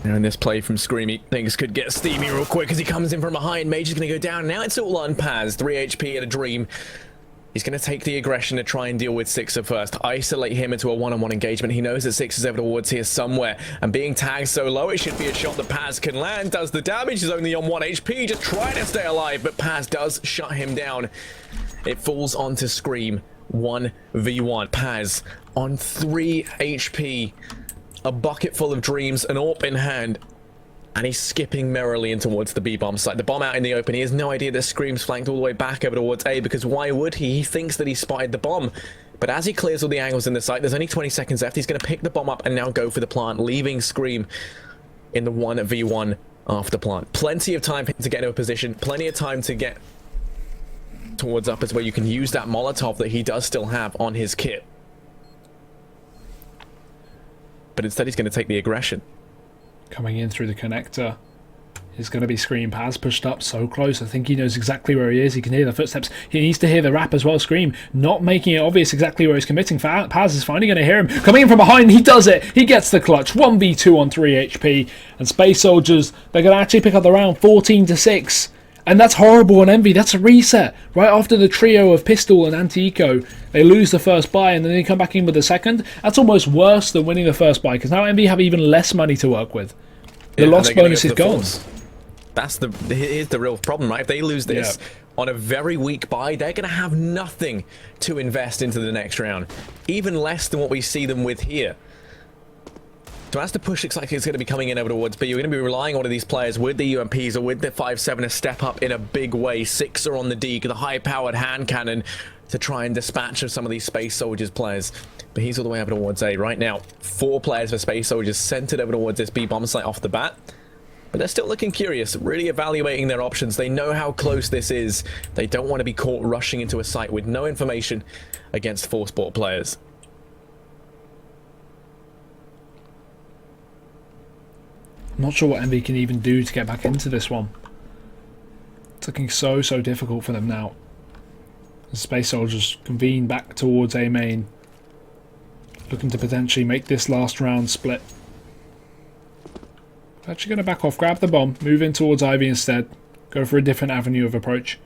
And this play from Screamy, things could get steamy real quick as he comes in from behind. Major's going to go down. Now it's all on Paz. 3 HP and a dream. He's going to take the aggression to try and deal with Sixer first. Isolate him into a one-on-one engagement. He knows that Sixer's over towards here somewhere. And being tagged so low, it should be a shot that Paz can land. Does the damage. He's only on 1 HP. Just trying to stay alive. But Paz does shut him down. It falls onto Scream. 1v1. Paz on 3 HP. A bucket full of dreams, an AWP in hand, and he's skipping merrily in towards the B-bomb site. The bomb out in the open. He has no idea that Scream's flanked all the way back over towards A, because why would he? He thinks that he spotted the bomb. But as he clears all the angles in the site, there's only 20 seconds left. He's going to pick the bomb up and now go for the plant, leaving Scream in the 1v1 after plant. Plenty of time to get into a position, plenty of time to get towards uppers where you can use that Molotov that he does still have on his kit. But instead he's going to take the aggression. Coming in through the connector is going to be Scream. Paz pushed up so close. I think he knows exactly where he is. He can hear the footsteps. He needs to hear the rap as well. Scream not making it obvious exactly where he's committing. Paz is finally going to hear him. Coming in from behind, he does it. He gets the clutch. 1v2 on 3 HP. And Space Soldiers, they're going to actually pick up the round 14-6. And that's horrible on Envy. That's a reset. Right after the trio of Pistol and Anti-Eco, they lose the first buy and then they come back in with the second. That's almost worse than winning the first buy, because now Envy have even less money to work with. The loss bonus is gone. Here's the real problem, right? If they lose this on a very weak buy, they're going to have nothing to invest into the next round. Even less than what we see them with here. So as the push looks like it's going to be coming in over towards B, you're going to be relying on one of these players with the UMPs or with the 5.7 to step up in a big way. Sixer on the D, the high-powered hand cannon to try and dispatch of some of these Space Soldiers players. But he's all the way over towards A right now. 4 players for Space Soldiers centered over towards this B bomb site off the bat. But they're still looking curious, really evaluating their options. They know how close this is. They don't want to be caught rushing into a site with no information against 4 sport players. I'm not sure what Envy can even do to get back into this one. It's looking so difficult for them now. The Space Soldiers convene back towards A main, looking to potentially make this last round split. Actually going to back off, grab the bomb, move in towards Ivy instead, go for a different avenue of approach.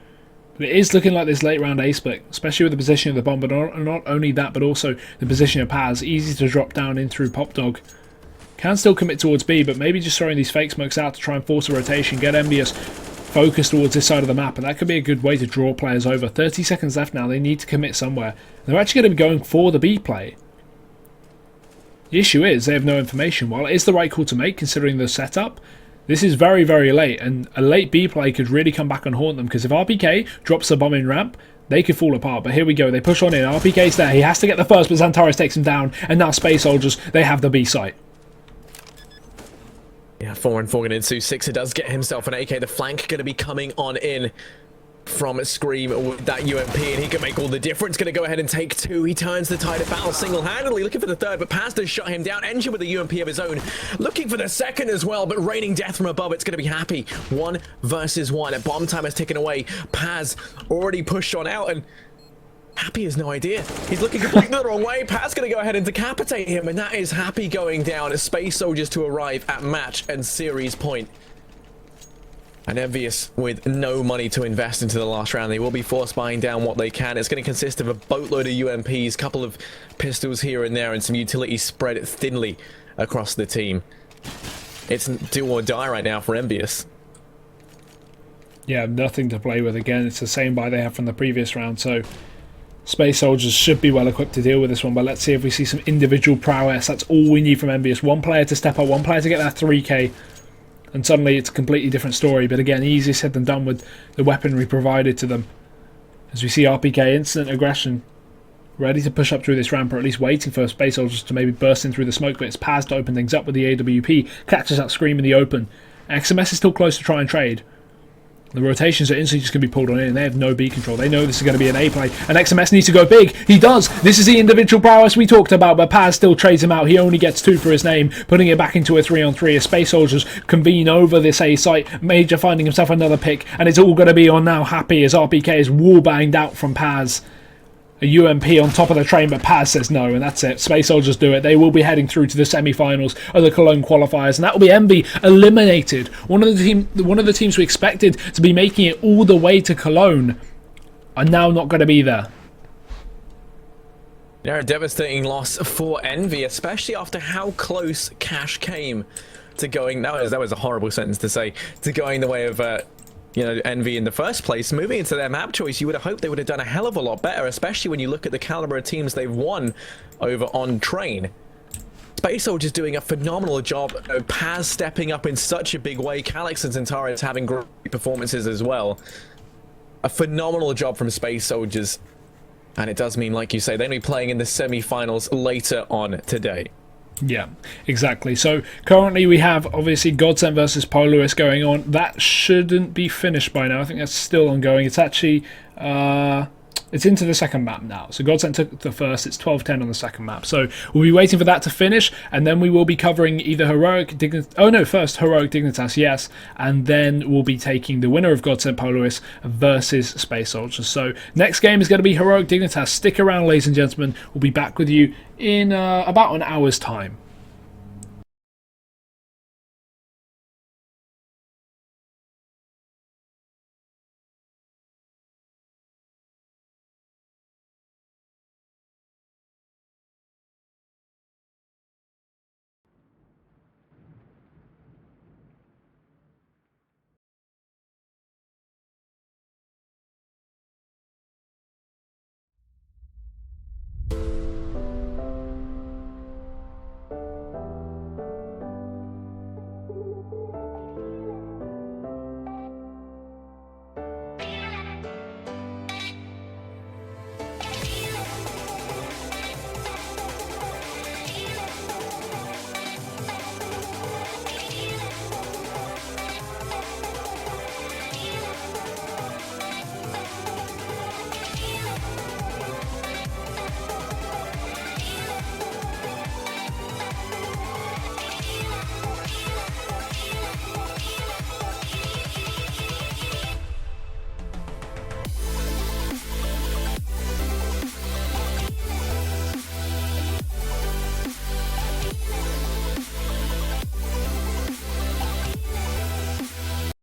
But it is looking like this late round A split, especially with the position of the bomb, but not only that, but also the position of Paz. Easy to drop down in through Pop Dog. Can still commit towards B, but maybe just throwing these fake smokes out to try and force a rotation, get EnvyUS focused towards this side of the map, and that could be a good way to draw players over. 30 seconds left now, they need to commit somewhere. They're actually going to be going for the B play. The issue is they have no information. While it is the right call to make considering the setup, this is very, very late, and a late B play could really come back and haunt them, because if RPK drops the bomb in ramp, they could fall apart. But here we go, they push on in, RPK's there, he has to get the first, but Xantares takes him down, and now Space Soldiers, they have the B site. Yeah, 4 and 4 going into Sixer does get himself an AK. The flank going to be coming on in from Scream with that UMP, and he can make all the difference. Going to go ahead and take 2. He turns the tide of battle single-handedly, looking for the 3rd, but Paz does shut him down. Engine with a UMP of his own, looking for the 2nd as well, but raining death from above. It's going to be Happy. 1 versus 1. A bomb time is taken away. Paz already pushed on out, and Happy has no idea. He's looking completely the wrong way. Paz going to go ahead and decapitate him, and that is Happy going down as Space Soldiers to arrive at match and series point. And EnvyUS with no money to invest into the last round. They will be force buying down what they can. It's going to consist of a boatload of UMPs, couple of pistols here and there, and some utilities spread thinly across the team. It's do or die right now for EnvyUS. Yeah, nothing to play with again. It's the same buy they have from the previous round, so Space Soldiers should be well equipped to deal with this one, but let's see if we see some individual prowess. That's all we need from EnvyUS. One player to step up, one player to get that 3k, and suddenly it's a completely different story. But again, easier said than done with the weaponry provided to them. As we see RPK, instant aggression, ready to push up through this ramp, or at least waiting for Space Soldiers to maybe burst in through the smoke, but it's Paz to open things up with the AWP, catches that Scream in the open. XMS is still close to try and trade. The rotations are instantly just going to be pulled on in, and they have no B control. They know this is going to be an A play, and XMS needs to go big. He does. This is the individual prowess we talked about, but Paz still trades him out. He only gets 2 for his name, putting it back into a 3-on-3 as Space Soldiers convene over this A site. Major finding himself another pick, and it's all going to be on now Happy as RPK is wall-banged out from Paz. A UMP on top of the train, but Paz says no, and that's it. Space Soldiers do it. They will be heading through to the semi-finals of the Cologne qualifiers, and that will be Envy eliminated. One of the teams we expected to be making it all the way to Cologne are now not going to be there. Yeah, a devastating loss for Envy, especially after how close Cash came to going. That was a horrible sentence to say. To going the way of Envy in the first place. Moving into their map choice, you would have hoped they would have done a hell of a lot better, especially when you look at the caliber of teams they've won over on Train. Space Soldiers doing a phenomenal job. Paz stepping up in such a big way. Calix and Xantares having great performances as well. A phenomenal job from Space Soldiers. And it does mean, like you say, they'll be playing in the semi-finals later on today. Yeah, exactly. So currently we have obviously Godsent versus Poluis going on. That shouldn't be finished by now. I think that's still ongoing. It's actually it's into the second map now. So Godsent took the first. It's 12-10 on the second map. So we'll be waiting for that to finish, and then we will be covering either Heroic Dignitas. Oh no, first Heroic Dignitas, yes, and then we'll be taking the winner of Godsent Poluis versus Space Soldiers. So next game is going to be Heroic Dignitas. Stick around, ladies and gentlemen. We'll be back with you in about an hour's time.